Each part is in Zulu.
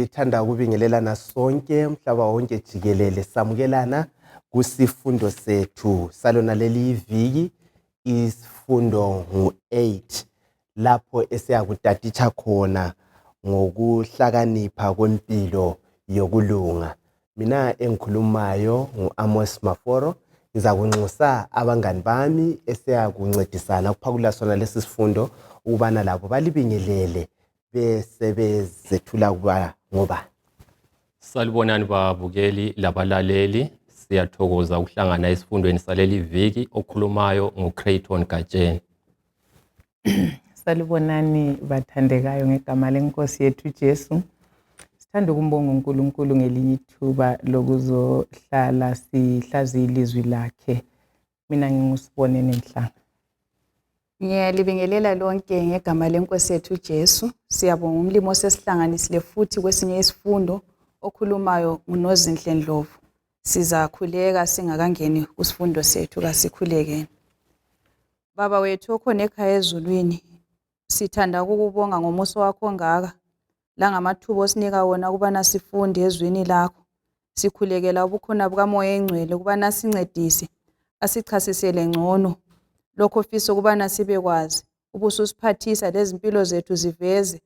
Sithanda ukubingelelana sonke umhlaba wonke jikelele samukelana kusifundo sethu salona leli iviki isifundo ngu-8 lapho esiyakutaditsha khona ngokuhlakanipha kwempilo yokulunga. Mina engikhulumayo ngu-Amos Maforo, ngizakunxusa abangani bami esiyakuncedisana ukuphakula sona lesi sifundo ukubana labo balibingelele bese bezethula kuba ngoba. Salibonani babukeli labalaleli, siyathokoza ukuhlangana esifundweni saleli viki okhulumayo nguCrayton Gatsheni. Salibonani bathandekayo ngegama lenkosi yethu Jesu. Sithanda ukumbonga uNkulunkulu ngelinye ithuba lokuzohlala sihlaziya ilizwi lakhe. Mina ngingusibonene Mhlanga. Ngiyalibingelela lonke ngegama lenkosi yethu Jesu. Siyabonga umlimo osesihlanganisile futhi kwesinye isifundo okhulumayo nguNozinhle Ndlovu. Sizakhuleka singakangeni kusifundo sethu, kasikhulekeni. Baba wethu okhona ekhaya ezulwini, sithanda ukukubonga ngomuso wakho ongaka langamathuba osinika wona ukubana sifunde ezwini lakho. Sikhulekela ubukhona bukaMoya eNgcwele ukubana sincedise, asichasisele ngcono lokho ofisa ukubana sibekwazi, ubususiphathisa lezimpilo zethu ziveze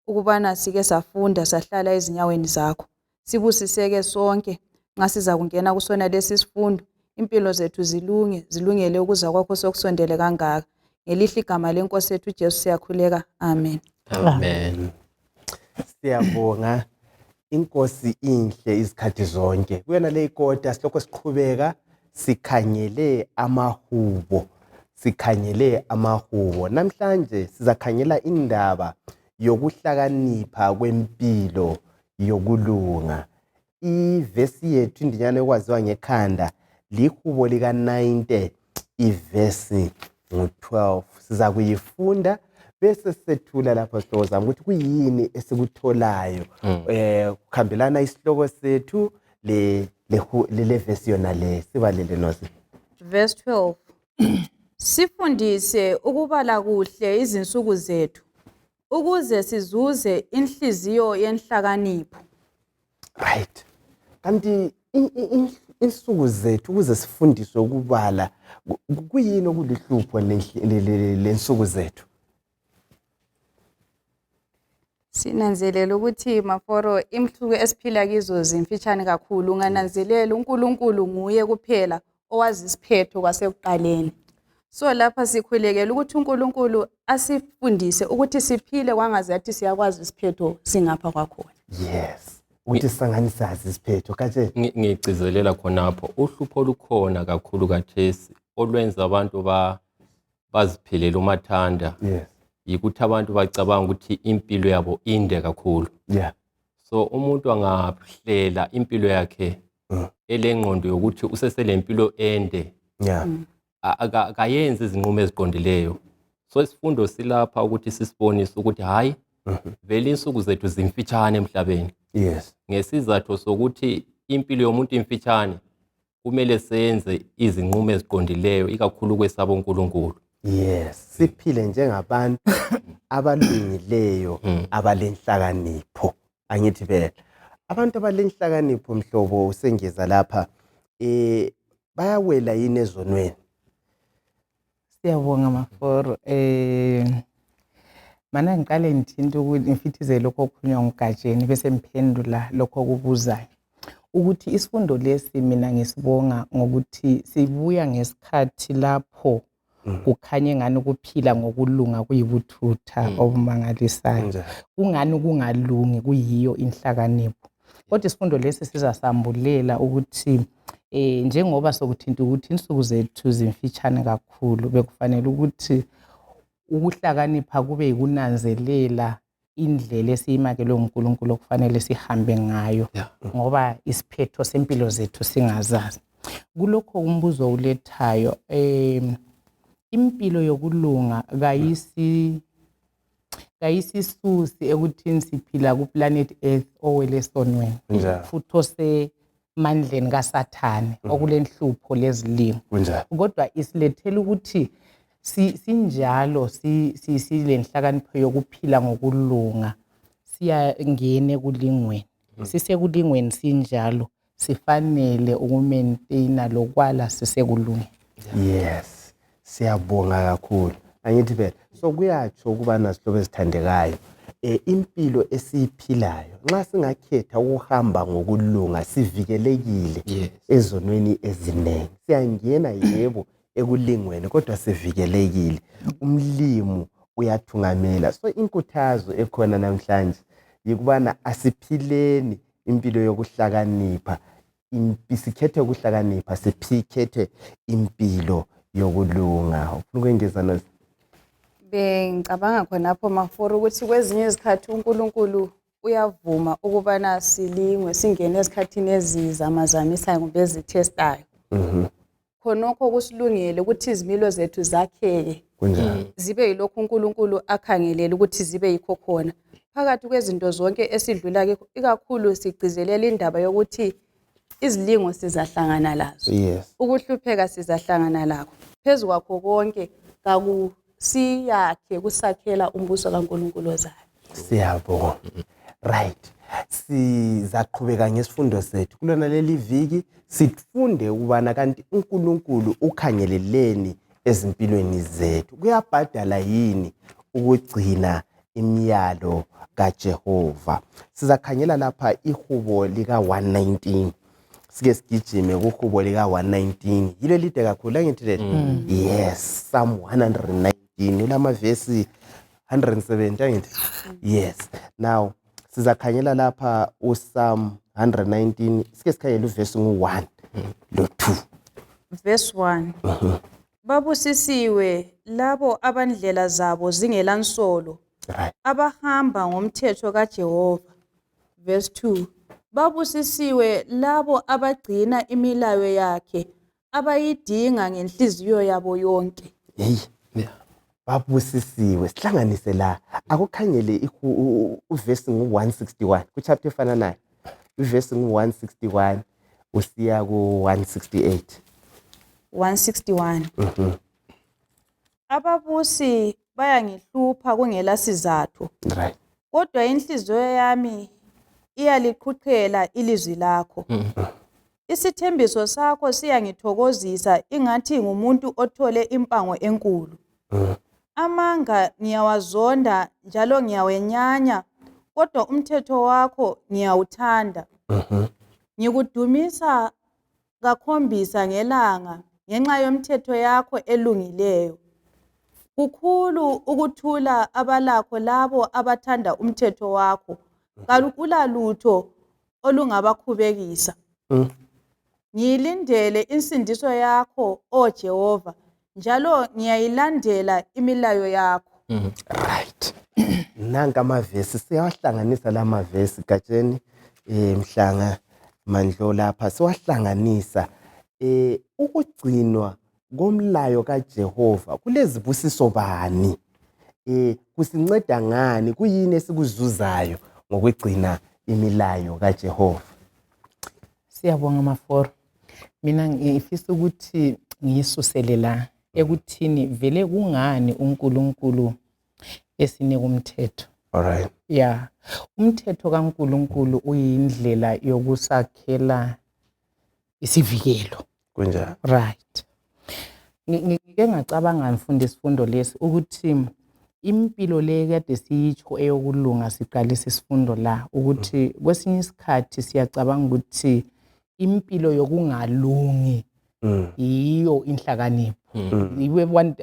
ukubana sike safunda sahlala ezinyaweni zakho. Sibusiseke sonke nxa siza kungena kusona lesi sifundo, impilo zethu zilungele ukuza kwakho sokusondele kangaka. Ngelihle igama lenkosi yethu Jesu siyakhuleka. Amen. Amen. Siyabonga inkosi inhle izikhathi zonke. Kuyona le ikota silokho siqhubeka sikhangele amahubo. Namhlanje sizakhangela indaba yokuhlakanipha kwempilo yokulunga. Ivesi yethu indinyana ekwaziwa ngekhanda lihubo lika 90 ivesi ngu-12. Siza kuyifunda bese sethula lapho sihloko ukuthi kuyini esikutholayo kukhambelana isihloko sethu le vesi yona le sibalele nozi. Verse 12. Sifundise ukubala kuhle izinsuku zethu ukuze sizuze inhliziyo yenhlakanipho. Right. Kanti insuku zethu ukuze sifundiswe ukubala kuyini okulihlupho lensuku zethu? Sinanzelela ukuthi Maforo imhluko esiphila kizo zimfitshane kakhulu. Ungananzelela uNkulunkulu nguye kuphela owazi isiphetho kwasekuqaleni. So lapha sikhulekela ukuthi uNkulunkulu asifundise ukuthi siphile kwangazathi siyakwazi isiphetho singapha kwakhona. Yes. Ukuthi sanganisazi isiphetho kaje. Ngigcizelela khonapho uhlupho olukhona kakhulu kathesi olwenza abantu baziphilela umathanda. Yes. Yikuthi abantu bacabanga ukuthi impilo yabo inde kakhulu. Yeah. So umuntu angahlela impilo yakhe elengqondo yokuthi usesele impilo ende. Yeah. Akayenze izinqumo eziqondileyo. So isifundo silapha ukuthi sisibonise ukuthi hayi vele insuku zethu zimfitshane emhlabeni. Yes. Ngesizathu sokuthi impilo yomuntu imfitshane kumele senze izinqumo eziqondileyo ikakhulu kwesaba uNkulunkulu. Yes, siphile njengabantu abalungileyo abalenhlakanipho. Angithi phela abantu abalenhlakanipho mhlobo usengeza lapha bayawela yini ezonweni? Siyabonga Maforo. Mana ngiqale ngithinta ukuthi ngifithize lokho okukhulunywa nguGatsheni bese ngiphendula lokho okubuzayo. Ukuthi isifundo lesi mina ngisibonga ngokuthi sibuya ngesikhathi lapho kukhanye ngani ukuphila ngokulunga kuyibuthutha obumangalisayo. Kungani kungalungi kuyiyo inhlakanipho. Kodwa isifundo lesi sizasambulela ukuthi njengoba sokuthinta ukuthi insuku zethu zimfitshane kakhulu, bekufanele ukuthi ukuhlakanipha kube yikunanzelela indlela esiyimakelwe nguNkulunkulu okufanele sihambe ngayo ngoba isiphetho sempilo zethu singazazi. Kulokho umbuzo ulethayo impilo yokulunga kayisisusi ekuthini siphila kuplanet Earth owele esonweni futhi osemandleni kaSathane okulenhlupho lezilimo. Kodwa isilethela ukuthi sinjalo silenhlakanipho yokuphila ngokulunga siyangene kulingweni. sisekulingweni sinjalo sifanele ukumaintaina lokwala sisekulungeni. Yes, siyabonga kakhulu. Angithi phela so kuyatsho ukuba nasihlobo esithandekayo impilo esiyiphilayo nxa singakhetha ukuhamba ngokulunga sivikelekile ezonweni ezinengi. Siyangena yebo ekulingweni kodwa sivikelekile. Umlimo uyathungamela. So inkuthazo ekhona namhlanje yikubana asiphileni impilo yokuhlakanipha. Sikhethe ukuhlakanipha sikhethe impilo yokulunga. Ufuna ukwengeza nazo? Bengicabanga khonapho Maforo ukuthi kwezinye izikhathi uNkulunkulu uyavuma ukubana silingwe singene esikhathini ezizamazamisayo kumbe ezithestayo. Khonokho kusilungele ukuthi izimilo zethu zakheke zibe yilokhu uNkulunkulu akhangelele ukuthi zibe yikho khona. Phakathi kwezinto zonke esidlula ke ikakhulu sigcizelela indaba yokuthi izilingo sizahlangana lazo. Ukuhlupheka sizahlangana lakho. Phezu kwakho konke siyakhe kusakhela umbuso kaNkulunkulu ozayo. Siyabonga. Right. Sizaqhubeka ngesifundo sethu. Kulona leli viki sifunde ukubana kanti uNkulunkulu ukhangeleleni ezimpilweni zethu. Kuyabhadala yini ukugcina imiyalo kaJehova? Sizakhangela lapha ihubo lika 119. Sike sigijime kuhubo lika 119. Yilo lide kakhulu angithi le? Yes, Psalm 119. Ulama verse 170 angithi? Yes. Now sizakhangela lapha uPsalm 119. Sike sikhangele uverse ngu1 lo2. Verse 1. Babusisiwe labo abandlela zabo zingelansolo. Abahamba ngomthetho kaJehova. Verse 2. Babusisiwe labo abagcina imilayo yakhe abayidinga ngenhliziyo yabo yonke. Babusisiwe sihlanganise la akukhangele uverse ngu161 ku chapter efananayo. Uverse ngu161 usiya ku168. 161. Ababusi bayangihlupha kungela sizathu. Kodwa inhliziyo yami iyaliqhuqhela ilizwi lakho. Isithembiso sakho siyangithokozisa ingathi ngumuntu othole impango enkulu. Amanga ngiyawazonda njalo ngiyawenyanya, kodwa umthetho wakho ngiyawuthanda. Ngikudumisa kakhombisa ngelanga ngenxa yomthetho yakho elungileyo. Kukhulu ukuthula abalakho labo abathanda umthetho wakho. Kalukula lutho olungabakhubekisa. Ngiyilindele insindiso yakho, O Jehova, njalo ngiyayilandela imilayo yakho. Right. Nanka amavesi siyawahlanganisa lama vesi Gatsheni Mhlanga Mandlo lapha siwahlanganisa ukugcinwa komlayo kaJehova kulezibusiso bani? Kusinceda ngani? Kuyini esikuzuzayo ngokugcina imilayo kaJehova? Siyabonga Maforo. Mina ngifisa ukuthi ngiyisusele la ekuthini vele kungani uNkulunkulu esinika umthetho. Alright. Yeah. Umthetho kaNkulunkulu uyindlela yokusakhela isivikelo. Kunjani? Right. Ngike ngacabanga ngifunda isifundo lesi ukuthi impilo le kade siyitsho eyokulunga siqalisa isifundo la ukuthi kwesinye isikhathi siyacabanga ukuthi impilo yokungalungi iyo inhlakanipho.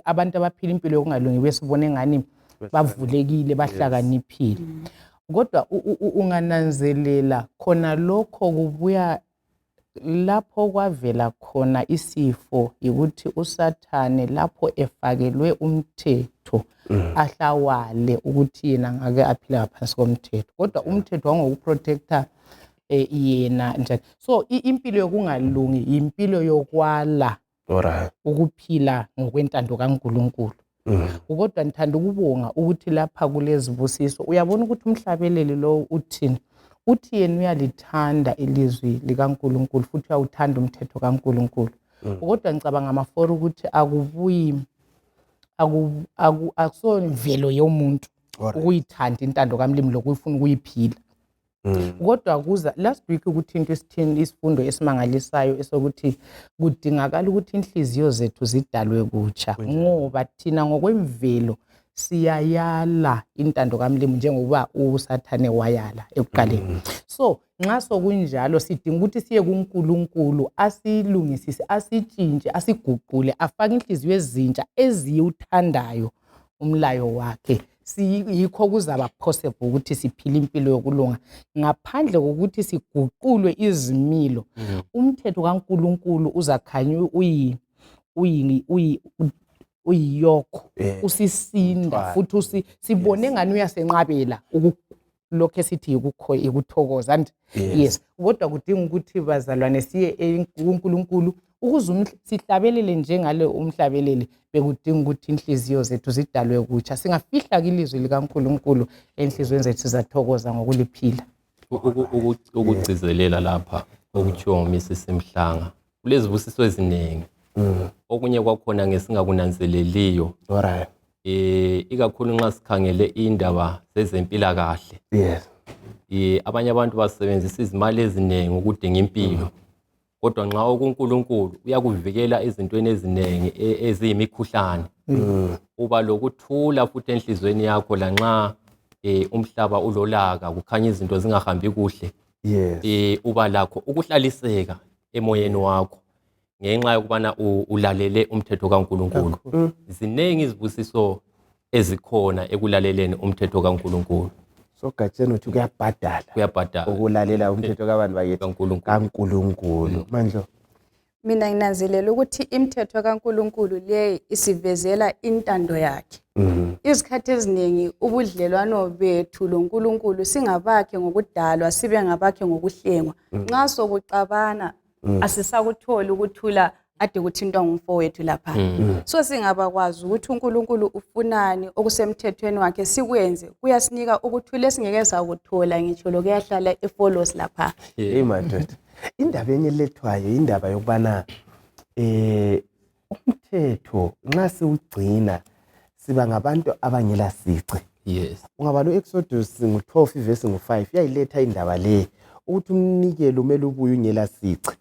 Abantu abaphila impilo yokungalungi besibone ngani bavulekile bahlakaniphile. Kodwa ungananzelela khona lokho kubuya lapho kwavela khona isifo ukuthi uSathane lapho efakelwe umthetho ahlawale ukuthi yena ngake aphila ngaphansi komthetho. Kodwa umthetho wangokuprotecta yena njani. So impilo yokungalungi impilo yokwala ukuphila ngokwentando kaNkulunkulu. Kodwa ngithanda ukubonga ukuthi lapha kulezibusiso uyabona ukuthi umhlabeleli lo uthini? Uthi yena uyalithanda ilizwi likaNkulunkulu futhi uyawuthanda umthetho kaNkulunkulu. Kodwa ngicabanga Maforo ukuthi akubuyi akusona imvelo yomuntu ukuyithanda intando kaMlimi lokuyifuna ukuyiphila. kodwa kuza last week ukuthi into esithini isifundo esimangalisayo esokuthi kudingakala ukuthi inhliziyo zethu zidalwe kutsha ngoba thina ngokwemvelo siyayala intando kaMlimu njengoba uSathane wayala ekuqaleni. So nxa sokunjalo sidinga ukuthi siye kuNkulunkulu asilungisise, asitshintshe, asiguqule, afake inhliziyo ezintsha eziyuthandayo umlayo wakhe. Yikho kuzaba possible ukuthi siphile impilo yokulunga ngaphandle kokuthi siguqulwe izimilo. Umthetho kaNkulunkulu uzakhanya uyiyokho usisinda futhi sibone ngani uyasenqabela lokho esithi ukuthokoza and yes kodwa kudinga ukuthi bazalwane siye kuNkulunkulu ukuze sihlabelele njengale umhlabeleli bekudinga ukuthi inhliziyo zethu zidalwe kutsha singafihla ilizwi likaNkulunkulu enhlizweni zethu zathokoza ngokuliphila. Ukugcizelela lapha okutshiwo uMrs Mhlanga kulezibusiso eziningi okunye kwakhona ngesingakunanzeleliyo ikakhulu nxa sikhangele indaba zezempilakahle. Abanye abantu basebenzisa izimali eziningi ukudinga impilo kodwa nxa uNkulunkulu uyakuvikela ezintweni eziningi eziyimikhuhlane. Uba lokuthula futhi enhlizweni yakho lanxa umhlaba ulolaka kukhanya izinto zingahambi kuhle. Uba lakho ukuhlaliseka emoyeni wakho ngenxa yokubana ulalele umthetho kaNkulunkulu. Ziningi izibusiso ezikhona ekulaleleni umthetho kaNkulunkulu. So gatsheni uthi kuyabhadala ukulalela umthetho kabani bayethu kaNkulunkulu. Mandlo mina nginanzelela ukuthi imithetho kaNkulunkulu le isivezela intando yakhe. Izikhathi eziningi ubudlelwano bethu loNkulunkulu singabakhe ngokudalwa sibe ngabakhe ngokuhlengwa. Nxa sokuxabana asisakuthola ukuthula ade kuthintwa ngumfowethu lapha. So singabakwazi ukuthi uNkulunkulu ufunani okusemthethweni wakhe sikwenze kuyasinika ukuthula esingeke sakuthola ngitsho lokuyahlala efollows lapha. Hey madoda, indaba enyelethwayo indaba yokubana umthetho nxa siwugcina siba ngabantu abangela sici. Ungaba lo Exodus ngo12 verse ngo5 yayiletha indaba le ukuthi umnikelo umele ubuye ungela sici.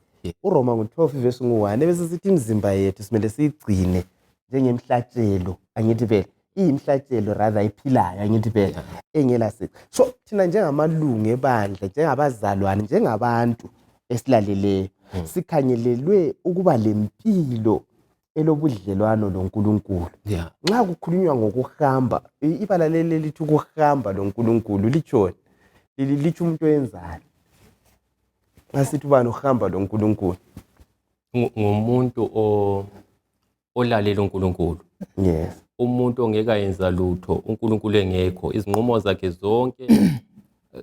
uRoma ngo12 verse ngo1 bese sithi imizimba yethu simele siyigcine njengemhlatshelo angithi phela iyimhlatshelo rather iphilayo angithi phela engela sici. So thina njengamalungu ebandla njengabazalwane njengabantu esilaleleyo sikhanyelelwe ukuba lempilo elobudlelwano loNkulunkulu. Nxa kukhulunywa ngokuhamba ibala leli lithi ukuhamba loNkulunkulu litshoni lithi umuntu oyenzayo asithi ubani uhamba loNkulunkulu ngumuntu olalela uNkulunkulu. Umuntu ongeka yenza lutho uNkulunkulu engekho izinqumo zakhe zonke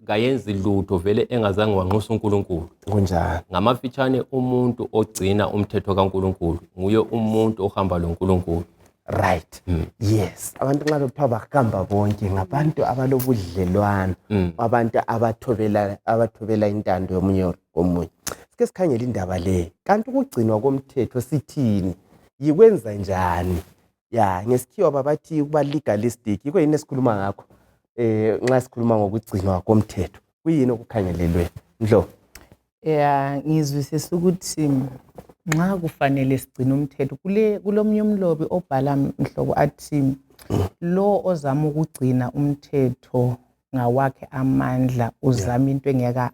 kayenzi lutho vele engazange wanxusa uNkulunkulu. Kunjani ngamafitshane umuntu ogcina umthetho kaNkulunkulu nguye umuntu ohamba loNkulunkulu. Right. Yes. Abantu nxa bethiwa bahamba bonke ngabantu abalobudlelwano, abantu abathobela intando yomunye komunye. Sike sikhangele indaba le. Kanti ukugcinwa komthetho sithini? Yikwenza njani? Ngesikhiwa babathi kuba legalistic. Yiko yini esikhuluma ngakho? Nxa sikhuluma ngokugcinwa komthetho. Kuyini okukhangelelwe? Ndlo. Ngizwisisa ukuthi nxa kufanele sigcine umthetho kulomnye umlobi obhala mhlobo athi lo ozama ukugcina umthetho ngawakhe amandla uzama into engeka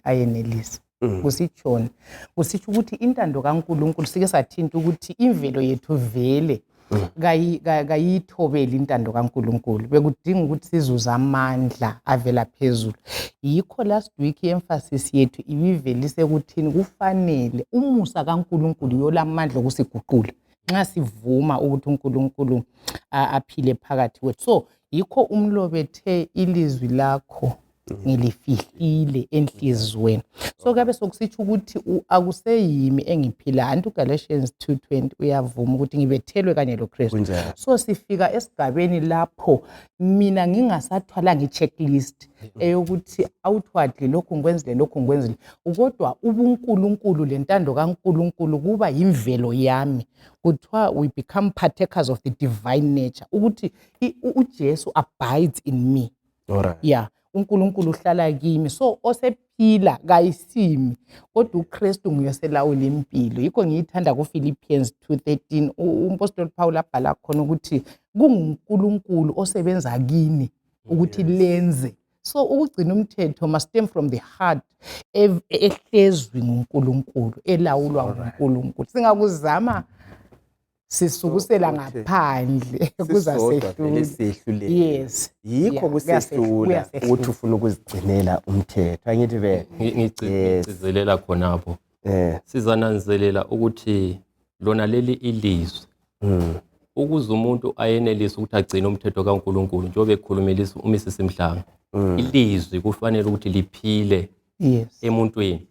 ayenelisa. Kusitshoni kusitsho ukuthi intando kaNkulunkulu sike sathinta ukuthi imvelo yethu vele kayithobeli intando kaNkulunkulu bekudinga ukuthi sizuze amandla avela phezulu. Yikho last week emphasis yethu ibivelise ukuthini kufanele umusa kaNkulunkulu yolamandla okusiguqula nxa sivuma ukuthi uNkulunkulu aphile phakathi kwethu. So yikho umlobethe ilizwi lakho ngilifihlile enhlizweni. So kabe sokusitsho ukuthi akuseyimi engiphila anti uGalatians 2:20 uyavuma ukuthi ngibethelwe kanye loKristu. So sifika esigabeni lapho mina ngingasathwala ngichecklist eyokuthi outwardly lokhu ngikwenzile lokhu ngikwenzile kodwa ubuNkulunkulu lentando kaNkulunkulu kuba imvelo yami kuthiwa we become partakers of the divine nature ukuthi uJesu abides in me. uNkulunkulu uhlala kimi, so osephila kayisimi kodwa uKristu nguye oselawula impilo. Yikho ngiyithanda kuPhilippians 2:13 umpostoli Paul abhala khona ukuthi kunguNkulunkulu osebenza kini ukuthi lenze. So ukugcina umthetho must stem from the heart, ehlezwi nguNkulunkulu, elawulwa nguNkulunkulu. Singakuzama sisukusela ngaphandle kuza sehlule. Yes. Yikho kusehlula ukuthi ufuna ukuzigcinela umthetho. Angithi vele ngigcizelela khonapho. Sizananzelela ukuthi lona leli ilizwi ukuze umuntu ayenelise ukuthi agcine umthetho kaNkulunkulu njengoba ekhulumelisa uMrs Mhlanga. Ilizwi kufanele ukuthi liphile emuntwini.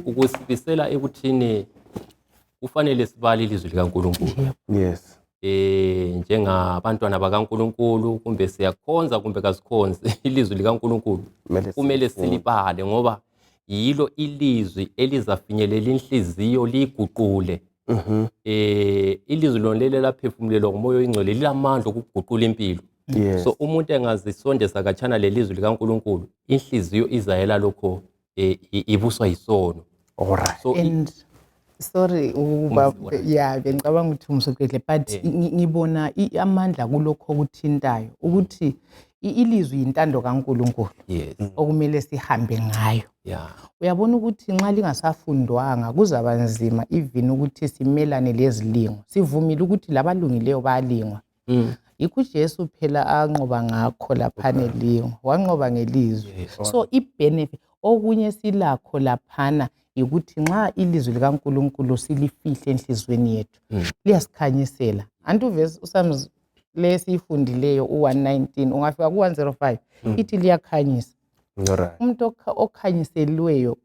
Ukusibisela ekuthini kufanele sibale ilizwi likaNkulunkulu. Yes. Njengabantwana bakaNkulunkulu kumbe siyakhonza kumbe kasikhonze ilizwi likaNkulunkulu kumele silibale ngoba yilo ilizwi elizafinyelela inhliziyo liguqule. Ilizwi lonlele laphefumulelwa ngumoya oyingcwele lilamandla okuguqula impilo. So umuntu engazisondeza khatshana lelizwi likaNkulunkulu inhliziyo izayela lokho ibuswa yisono. Alright. So sorry bengicabanga ukuthi umsoqedle but ngibona amandla kulokho okuthintayo ukuthi ilizwi intando kaNkulunkulu okumele sihambe ngayo. Uyabona ukuthi nxa lingasafundwanga kuzaba nzima even ukuthi simelane lezilingo. Sivumile ukuthi labalungileyo bayalingwa. Yikho uJesu phela anqoba ngakho laphana elingo, wanqoba ngelizwi. So ibenefit okunye silakho laphana ukuthi nxa ilizwi likaNkulunkulu silifihle enhlizweni yethu liyasikhanyisela. Antu verse uSams lesifundileyo u119 ungafika ku105 ithi liyakhanyisa. Umuntu okhanyiseliweyo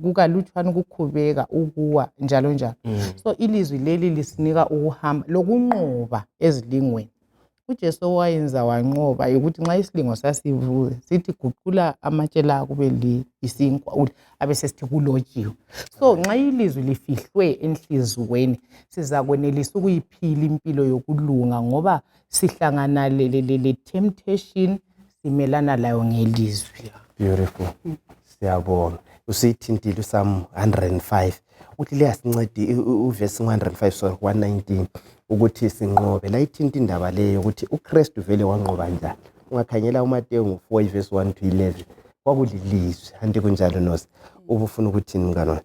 kukalutshwana ukukhubeka ukuwa njalo njalo. So ilizwi leli lisinika ukuhamba lokunqoba ezilingweni. uJesu wayenza wanqoba ukuthi nxa isilingo sasivuze sithi guqula amatshe la kube isinkwa abe sesithi kulotshiwe. So nxa ilizwi lifihlwe enhlizweni sizakwenelisa ukuyiphila impilo yokulunga ngoba sihlangana le temptation simelana layo ngelizwi. Beautiful. Siyabonga. Usithintile uSam 105 uthi liyasinceda uverse 105 sorry 119 ukuthi sinqobe la ithinta indaba leyo ukuthi uKristu vele wanqoba njani. Ungakhanyela uMateyu 4 verse 1 to 11 kwakulilizwi anti kunjalo nosi ubufuna ukuthini ngano.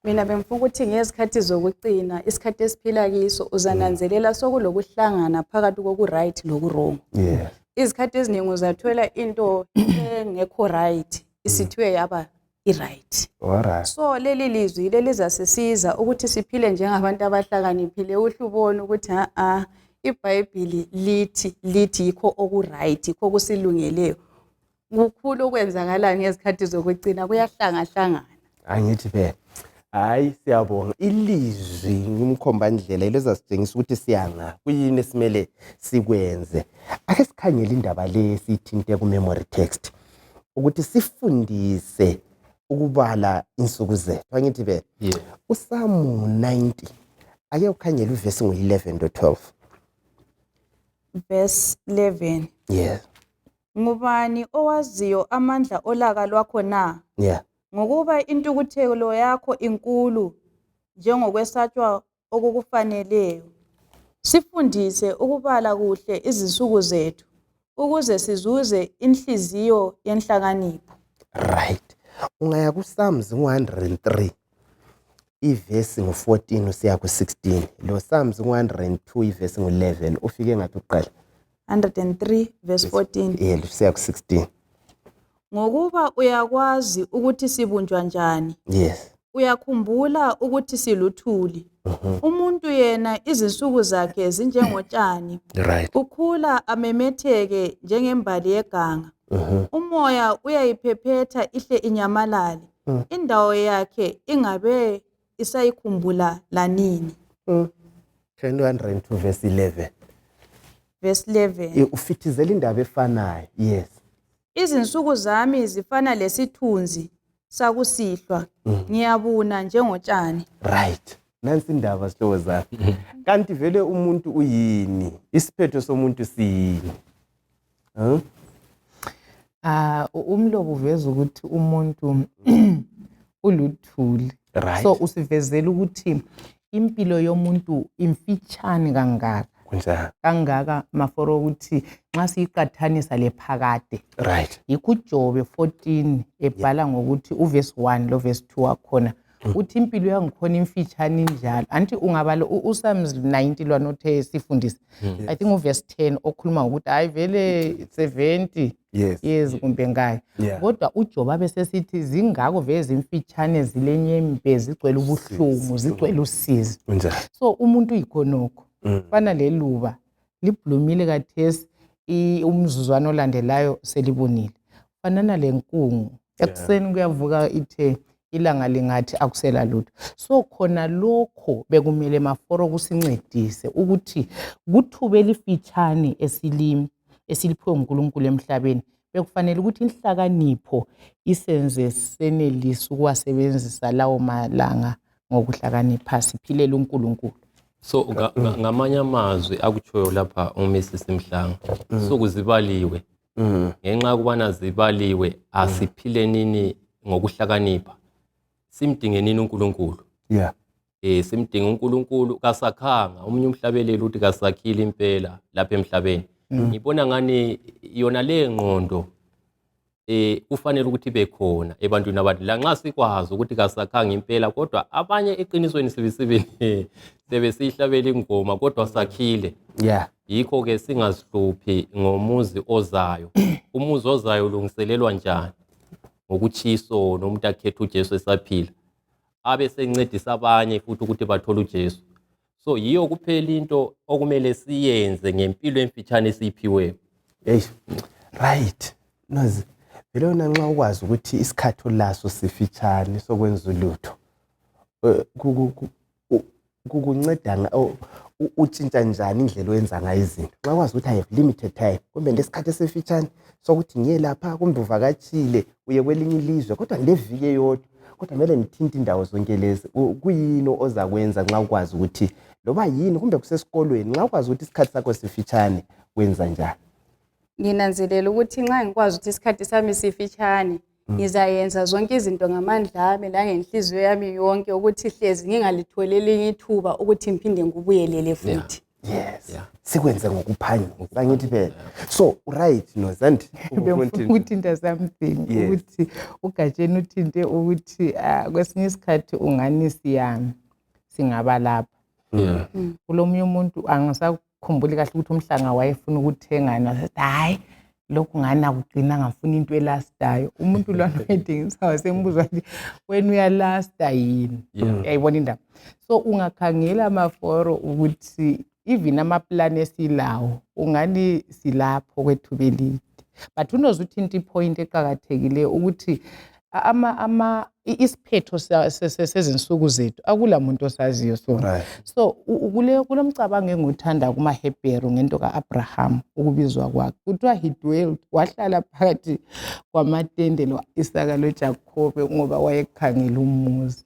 Mina bengifuna ukuthi ngezikhathi zokucina isikhathi esiphila kiso uzananzelela sokulokuhlangana phakathi kokuright lokurong. Yes. Izikhathi eziningi uzathola into engekho right isithiwe yaba i-right. Alright. So leli lizwi lelizasisiza ukuthi siphile njengabantu abahlakaniphile uhlubona ukuthi iBhayibheli lithi yikho okuright yikho kusilungeleyo. Kukhulu okwenzakala ngezikhathi zokucina kuyahlangana. Angithi phela hayi siyabonga ilizwi ngumkhomba indlela elizasitshengisa ukuthi siyanga kuyini esimele sikwenze. Ake sikhangele indaba le sithinte ku memory text ukuthi sifundise ukubala insuku zethu. Angithi phela uSamu 90 ake ukhangele uverse ngo11 to 12. Verse 11. Yes. Ngubani owaziyo amandla olaka lwakho na? Yeah. Ngokuba intukuthelo yakho inkulu njengokwesatshwa okukufaneleyo. Sifundise ukubala kuhle izinsuku zethu ukuze sizuze inhliziyo yenhlakanipho. Right. Ungaya kuPsalms 103 iverse ngo14 usiya ku16 lo Psalms 102 iverse ngo11 ufike ngathi uqala 103 verse 14 usiya ku16. Ngokuba uyakwazi ukuthi sibunjwa njani. Yes. Uyakhumbula ukuthi siluthuli. Umuntu yena izinsuku zakhe zinjengotshani. Right. Ukhula amemetheke njengembali yeganga. Umoya uyayiphephetha ihle inyamalale. Indawo yakhe ingabe isayikhumbula lanini. 102 verse 11. Verse 11. Ufithizela indaba efanayo. Yes. Izinsuku zami zifana lesithunzi sakusihlwa. Ngiyabuna njengotshani. Right. Nansi indaba sihlobo zami. Kanti vele umuntu uyini? Isiphetho somuntu siyini? Umlobo uveza ukuthi umuntu uluthuli. Right. So usivezela ukuthi impilo yomuntu imfitshane kangaka. Kangaka maforo ukuthi nxa siyiqathanisa lephakade. Right. Yikho uJobe 14 ebhala ngokuthi uverse 1 lo verse 2 wakhona. Uthi impilo yangikhona imfitshane njalo. Anti ungabala uPsalms 90 lwanothe sifundisa. I think uverse 10 okhuluma ukuthi hayi vele 70 years kumbe ngaka. Kodwa uJobe abesesithi zingako vele zimfitshane zilenyembe zigcwele ubuhlungu zigcwele usizi. So umuntu uyikhonokho. Fana leluba liblumile kathesi umzuzwana olandelayo selibonile. Fanana lenkungu ekuseni kuyavuka ithe ilanga lingathi akusela lutho. So khona lokho bekumele maforo kusincedise ukuthi kuthube lifitshane esiliphiwe uNkulunkulu emhlabeni. Bekufanele ukuthi inhlakanipho isenze senelise ukuwasebenzisa lawo malanga ngokuhlakanipha siphilele uNkulunkulu. So ngamanye amazwi akutshoyo lapha uMrs Mhlanga sokuzibaliwe ngenxa kubana zibaliwe asiphile nini ngokuhlakanipha simdinge nini uNkulunkulu. Simdinge uNkulunkulu kasakhanga omunye umhlabeleli uthi kasakhile impela lapha emhlabeni. Ngibona ngani yona le ngqondo kufanele ukuthi bekhona ebantwini abantu la nxa sikwazi ukuthi kasakhanga impela kodwa abanye eqinisweni sebesihlabela ingoma kodwa sakhile. Yikho ke singazihluphi ngomuzi ozayo. Umuzi ozayo ulungiselelwa njani? Ngokutshiso nomuntu akhetha uJesu esaphila abe sencedisa abanye futhi ukuthi bathole uJesu. So yiyo kuphela into okumele siyenze ngempilo emfitshane esiphiweyo. Right. Nozi vele wena nxa ukwazi ukuthi isikhathi olaso sifitshane sokwenza ulutho kukunceda utshintsha njani indlela oyenza ngayo izinto. Nxa ukwazi ukuthi I have limited time kumbe ngesikhathi esifitshane sokuthi ngiye lapha kumbe uvakatshile uye kwelinye ilizwe kodwa ngileviki eyodwa kodwa kumele ngithinte indawo zonke lezi. Kuyini ozakwenza nxa ukwazi ukuthi loba yini kumbe kusesikolweni nxa ukwazi ukuthi isikhathi sakho sifitshane wenza njani? Nginanzelela ukuthi nxa ngikwazi ukuthi isikhathi sami sifitshane ngizayenza zonke izinto ngamandla ami la ngenhliziyo yami yonke ukuthi hlezi ngingalitholeli ithuba ukuthi ngiphinde ngibuyelele futhi. Sikwenze ngokuphangisa ngithi phela. So right Nozandi ukuthinta something ukuthi ugatsheni uthinte ukuthi kwesinye isikhathi ungani siyami singaba lapha. Kulomunye umuntu angisakhumbuli kahle ukuthi umhlanga wayefuna ukuthengana wasethi hayi lokhu ngani akugcina ngafuna into elastayo. Umuntu lwana wayethengisa wasembuza ukuthi wena uyalasta yini? Yayibona indaba. So ungakhangela amaforo ukuthi even amaplan esilawo ungani silapho kwethubelide. But unozwe uthinta ipoint eqhakathekile ukuthi isiphetho sezinsuku zethu akula muntu osaziyo sona. So kulomcabango enguthanda kumaHebheru ngento kaAbraham ukubizwa kwakhe kuthiwa he dwelt wahlala phakathi kwamatende lo-Isaka loJakobe ngoba wayekhangela umuzi.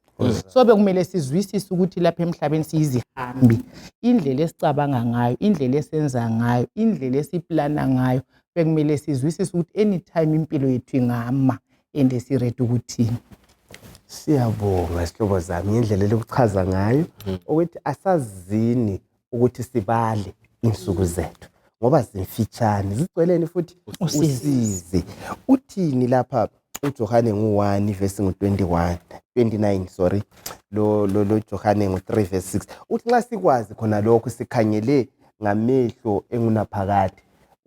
So bekumele sizwisise ukuthi lapha emhlabeni siyizihambi indlela esicabanga ngayo indlela esenza ngayo indlela esiplana ngayo bekumele sizwisise ukuthi anytime impilo yethu ingama ende siready ukuthi siyabonga isihlobo zami indlela lokuchaza ngayo ukuthi asazini ukuthi sibale insuku zethu ngoba zimfitshane zigcweleni futhi usizi. Uthini lapha uJohane ngu1 verse ngu29 sorry lo Johane ngu3 verse 6 uthi nxa sikwazi khona lokho sikhangele ngamehlo engunaphakade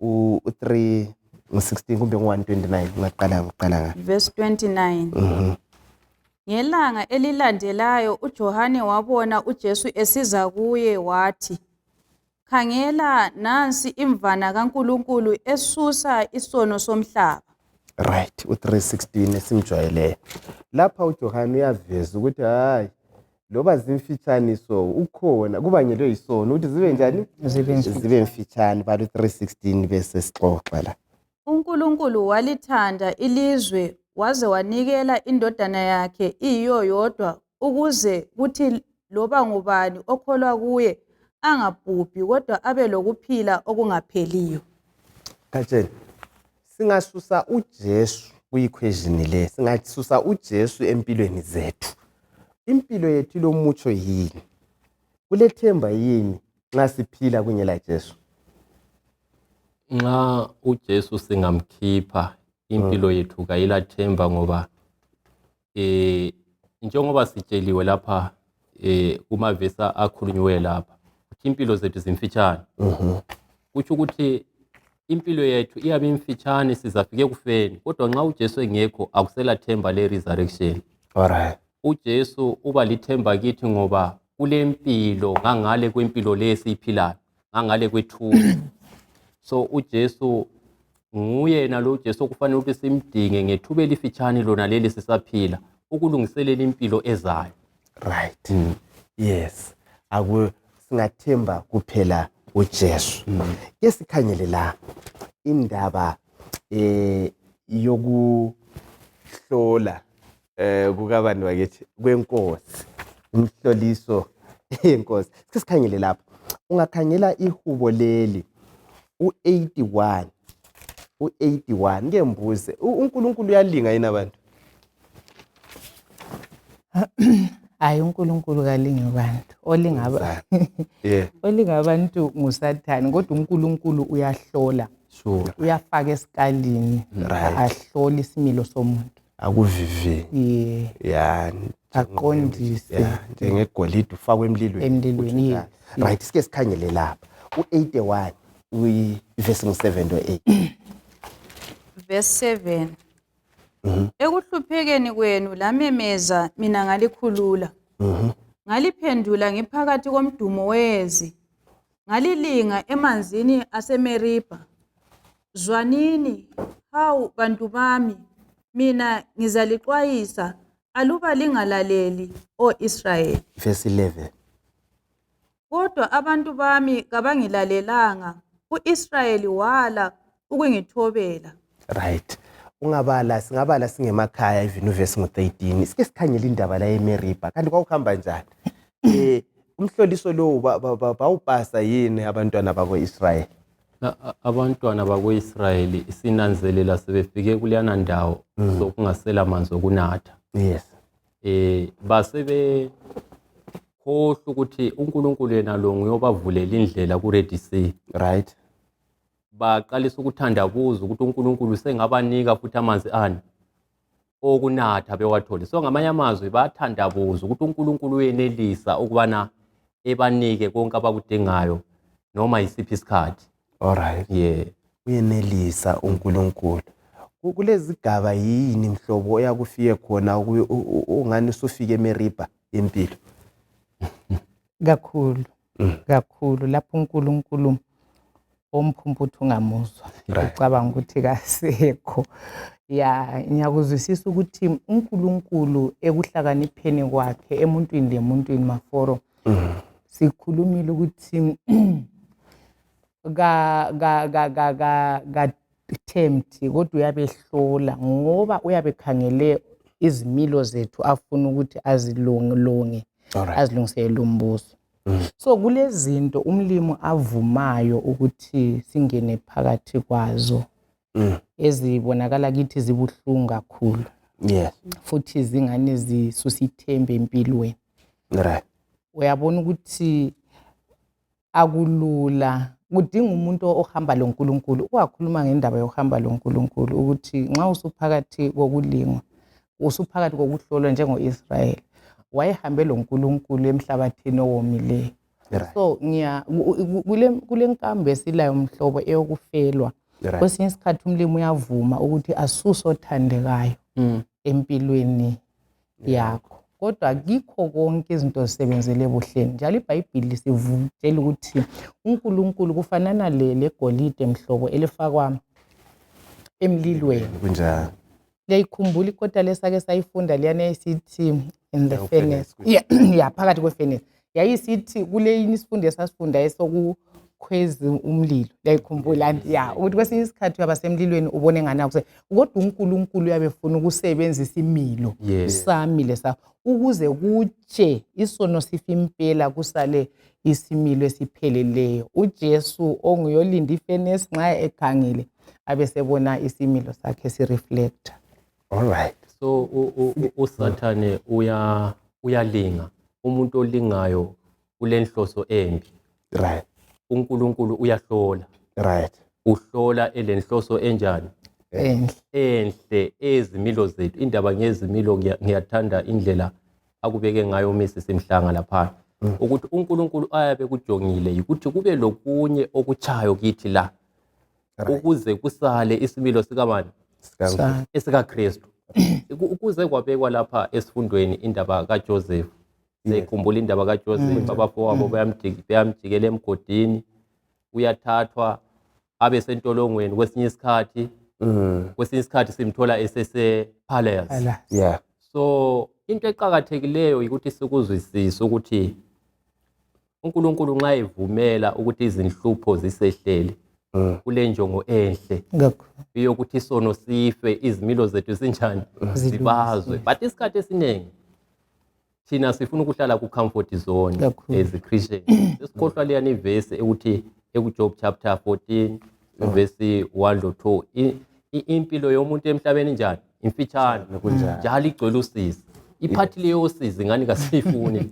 u3 ngo16 kumbe ngo129 ngaqala nga verse 29. Ngelanga elilandelayo uJohane wabona uJesu esiza kuye wathi, khangela nansi imvana kaNkulunkulu esusa isono somhlaba. Right, u3:16 esimjwayeleyo. Lapha uJohane uyaveza ukuthi hayi loba zimfitshaniso ukhona kubangelwe yisono ukuthi zibe njani zibe mfitshane balo 3:16 bese sixoxa la. uNkulunkulu walithanda ilizwe waze wanikela indodana yakhe iyiyo yodwa ukuze kuthi loba ngubani okholwa kuye angabhubhi kodwa abe lokuphila okungapheliyo. Katsheni singasusa uJesu kuyiquation le, singasusa uJesu empilweni zethu. Impilo yethu lomutsho yini? Kulethemba yini nxa siphila kungela Jesu? Nxa uJesu singamkhipha impilo yethu kayilathemba ngoba njengoba sitsheliwe lapha kumavesi akhulunywe lapha ukuthi impilo zethu zimfitshane. Kutsho ukuthi impilo yethu iyabe imfitshane sizafike kufeni, kodwa nxa uJesu engekho akusela themba le resurrection. Alright. uJesu uba lithemba kithi ngoba kulempilo ngangale kwempilo le esiyiphilayo, ngangale kwethuba. So uJesu nguyena lo uJesu okufanele ukuthi simdinge ngethuba elifitshane lona leli sisaphila ukulungiselela impilo ezayo. Right. Yes. Singathemba kuphela uJesu. Ke sikhangele la indaba yokuhlola kukabantu bakithi kwenkosi, umhloliso yenkosi. Sikhangele lapha. Ungakhangela ihubo leli u81 ngiyembuze uNkulunkulu uyalinga yini abantu? Hayi, uNkulunkulu kalingi abantu, olinga abantu nguSathane, kodwa uNkulunkulu uyahlola. Sure. Uyafaka esikalini, ahlola isimilo somuntu. Akuvivi. Yeah. Aqondise. Njengegolide ufakwe emlilweni. Right, sike sikhangele lapha. U81 verse 7 to 8. Verse 7. Ekuhluphekeni kwenu lamemeza mina ngalikhulula. Ngaliphendula ngiphakathi komdumo wezi. Ngalilinga emanzini aseMeriba. Zwanini, hawu bantu bami, mina ngizalixwayisa, aluba lingalaleli o Israel. Verse 11. Kodwa abantu bami kabangilalelanga, uIsrayeli wala ukungithobela. Right. Singabala singemakhaya even verse 13. Sike sikhangele indaba la eMeriba. Kanti kwauhamba njani? Umhloliso lo bawupasa yini abantwana bako-Israyeli? Abantwana bako-Israyeli sinanzelela sebefike kuleyana ndawo sokungasela amanzi okunatha. Yes. Basebe khohlwa ukuthi uNkulunkulu yena lo nguyobavulela indlela ku Red Sea. Right. Baqalisa ukuthandabuza ukuthi uNkulunkulu sengabanika futhi amanzi ani okunatha bewathole. So ngamanye amazwi bathandabuza ukuthi uNkulunkulu uyenelisa ukubana ebanike konke abakudingayo noma isiphi isikhathi. Alright. Yeah. Uyenelisa uNkulunkulu. Kulezigaba yini mhlobo oyakufike khona ungani usufike eMeriba Impilo? Kakhulu lapho uNkulunkulu omphumputhu ungamuzwa. Ucabanga ukuthi kasekho. Ya, ngiyakuzwisisa ukuthi uNkulunkulu ekuhlakanipheni kwakhe emuntwini lemuntwini maforo. Sikhulumile ukuthi tempt kodwa uyabehlola ngoba uyabekhangele izimilo zethu afuna ukuthi azilunge azilungisele umbuso. So kulezinto umlimo avumayo ukuthi singene phakathi kwazo ezibonakala kithi zibuhlungu kakhulu. Yes. Futhi zingane zisusa ithemba empilweni. Right. Uyabona ukuthi akulula, kudinga umuntu ohamba loNkulunkulu. Uyakhuluma ngendaba yokuhamba loNkulunkulu ukuthi nxa usuphakathi kokulingwa, usuphakathi kokuhlolwa njengo-Israyeli, wayehambe loNkulunkulu emhlabathini owomileyo. So kule nkambo esilayo mhlobo eyokufelwa. Kwesinye isikhathi umlimi uyavuma ukuthi asuse othandekayo empilweni yakho. Kodwa kikho konke izinto zisebenzele buhleni. Njalo iBhayibheli sivutshela ukuthi uNkulunkulu kufanana legolide mhlobo elifakwa emlilweni. Kunjani? Liyikhumbula ikota lesake sayifunda liyana esithi in the furnace. Yeah, phakathi kwe-furnace. Yayisithi kule isifundo esasifunda esokukhweza umlilo. Liyikhumbula ya ukuthi kwesinye isikhathi uyabasemlilweni ubone ngani akuse. Kodwa uNkulunkulu uyabefuna ukusebenzisa imilo sami lesa ukuze kutshe isono sifi impela kusale isimilo esipheleleyo. uJesu onguyolinda ifurnace nxa ekhangele abesebona isimilo sakhe sireflecta. Alright. So usathane uyalinga. Umuntu olingayo ulenhloso embi. Right. uNkulunkulu uyahlola. Right. Uhlola elenhloso enjani? Enhle ezimilo zethu. Indaba ngezimilo ngiyathanda indlela akubeke ngayo Mrs. Mhlanga lapha. Ukuthi uNkulunkulu ayabe kujongile ukuthi kube lokunye okuchayo kithi la. Ukuze kusale isimilo sikamani? Esika Kristu. Ukuze kwabekwa lapha esifundweni indaba kaJoseph. Sikhumbula indaba kaJoseph abafowabo bayamjikela emgodini, uyathathwa abe sentolongweni kwesinye isikhathi simthola esese palace. Yeah. So into eqhakathekileyo ukuthi sikuzwisise ukuthi uNkulunkulu nxa evumela ukuthi izinhlupho zisehlele kule njongo enhle yokuthi isono sife, izimilo zethu sinjani zibazwe. But isikhathi esiningi thina sifuna ukuhlala ku comfort zone as a Christian. Sesikhohlwa leya ivesi ekuthi ekuJob chapter 14 verse 1-2 impilo yomuntu emhlabeni njani imfitshane njalo igcwele usizi. Iphathi leyo usizi ngani kasifuni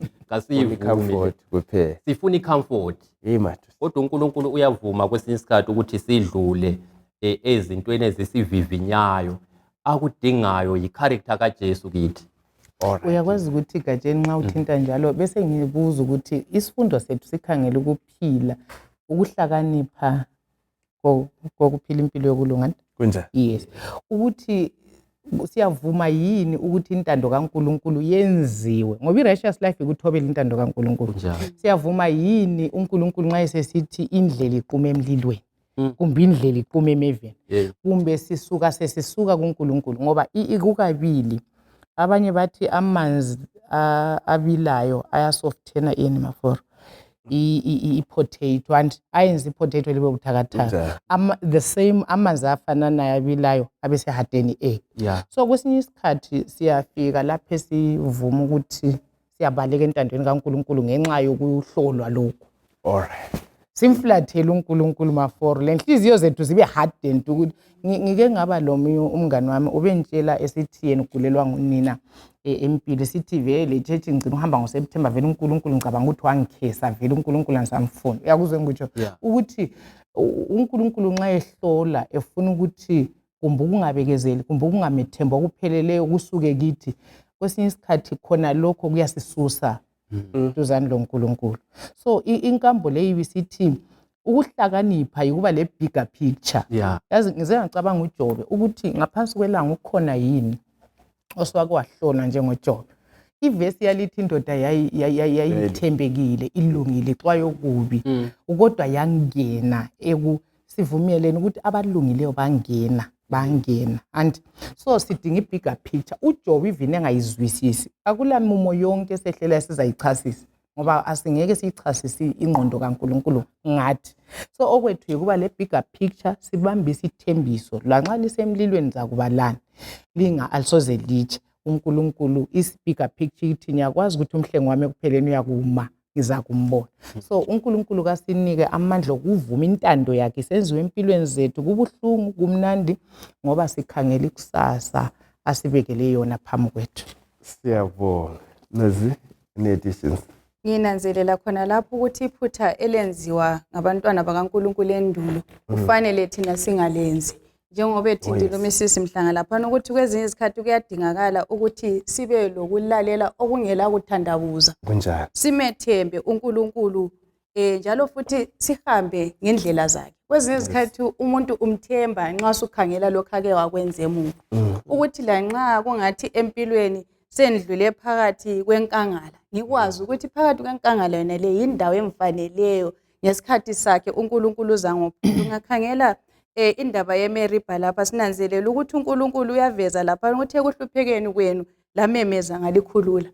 Comfort kuphela. Sifuna icomfort. Kodwa uNkulunkulu uyavuma kwesinye isikhathi ukuthi sidlule ezintweni ezisivivinyayo akudingayo yi-character kaJesu kithi. Uyakwazi ukuthi Gatsheni nxa uthinta njalo bese ngibuza ukuthi isifundo sethu sikhangela ukuphila, ukuhlakanipha kokuphila impilo yokulunga. Kunjani? Yes. Ukuthi siyavuma yini ukuthi intando kaNkulunkulu yenziwe ngoba i-righteous life ikuthobela intando kaNkulunkulu. Siyavuma yini uNkulunkulu nxa esesithi indlela iqume emlilweni kumbe indlela iqume emeveni kumbe sesisuka kuNkulunkulu ngoba ikukabili. Abanye bathi amanzi abilayo ayasofthena maforo i-potato and ayenza i-potato libe buthakathaka. The same amanzi afananayo abilayo abesehadeni egg. So kwesinye isikhathi siyafika lapho esivuma ukuthi siyabaleka entandweni kaNkulunkulu ngenxa yokuhlolwa lokhu. Alright. Simflathela uNkulunkulu maforo lenhliziyo zethu zibe hardened ukuthi ngike ngaba lomunye umngane wami ubentshela esithi yena ugulelwa ngunina Impilo sithi vele church ngicina uhamba ngoSeptember vele uNkulunkulu ngicabanga ukuthi wangikhesa vele uNkulunkulu angisamfuni. Uyakuzwe ngikutsho ukuthi uNkulunkulu nxa ehlola efuna ukuthi kumbe ukungabekezeli kumbe ukungamethemba okupheleleyo kusuke kithi kwesinye isikhathi khona lokho kuyasisusa duzane loNkulunkulu. So inkambo leyi bisithi ukuhlakanipha yikuba le bigger picture. Yazi ngize ngicabanga uJobe ukuthi ngaphansi kwelanga ukhona yini oswake wahlona njengoJobe. Ivesi yalithi indoda yayithembekile ilungile ixwayo kubi kodwa yangena sivumelene ukuthi abalungileyo bangena and so sidinga ibigger picture. uJobe even engayizwisisi akula mumo yonke esehlela sizayichasisa ngoba asingeke siyichasise ingqondo kaNkulunkulu ngathi. So okwethu ukuba le bigger picture sibambisa ithembiso lanxa lisemlilweni zakubalana linga alisoze lithi uNkulunkulu isibigger picture ithi ngiyakwazi ukuthi umhlengi wami ekupheleni uyakuma ngiza kumbona. So uNkulunkulu kasinike amandla okuvuma intando yakhe senziwe empilweni zethu kubuhlungu kumnandi ngoba sikhangela ikusasa asibekele yona phambi kwethu. Siyabonga. Nazi ne-additions. Nginanzelela khona lapho ukuthi iphutha elenziwa ngabantwana bakaNkulunkulu endulo kufanele thina singalenzi njengoba ethintile Mrs. Mhlanga lapha ukuthi kwezinye izikhathi kuyadingakala ukuthi sibe lokulalela okungela kuthandabuza. Kunjani? Simethembe uNkulunkulu njalo futhi sihambe ngendlela zakhe. Kwezinye izikhathi umuntu umthemba nxa usukhangela lokho ake wakwenza emuva. Ukuthi la nxa kungathi empilweni sendlule phakathi kwenkangala ngikwazi ukuthi phakathi kwenkangala yona le indawo emfaneleyo ngesikhathi sakhe uNkulunkulu uzangophila. Ungakhangela indaba yeMeriba lapha sinanzelela ukuthi uNkulunkulu uyaveza lapha ukuthi ekuhluphekeni kwenu lamemeza ngalikhulula.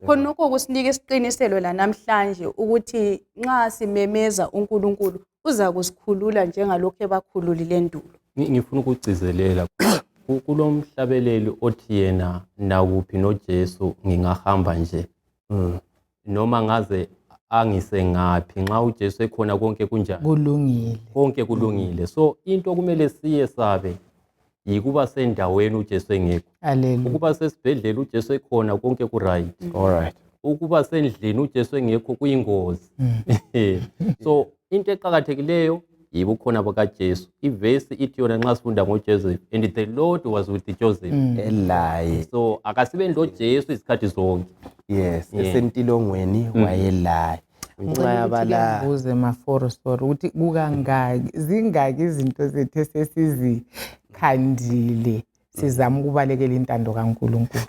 Khonokho kusinika isiqiniselo la namhlanje ukuthi nxa simemeza uNkulunkulu uza kusikhulula njengalokho ebakhululile endulo. Ngifuna ukugcizelela kulomhlabeleli othi yena nakuphi noJesu ngingahamba nje noma ngaze angise ngaphi nxa uJesu ekhona konke kunjani kulungile konke kulungile so into kumele siye sabe yikuba sendaweni uJesu engekho haleluya ukuba sesibhedlela uJesu ekhona konke ku right alright ukuba sendlini uJesu engekho kuyingozi so into eqhakathekileyo yibukhona bukaJesu ivesi ithi yona nxa sifunda ngoJoseph and the Lord was with Joseph elaye so akasibeni lo Jesu isikhathi zonke yes esentilongweni wayelaye nxa yabala uze maforo story ukuthi kukangaki zingaki izinto zethu esesizikhandile sizama ukubalekela intando kaNkulunkulu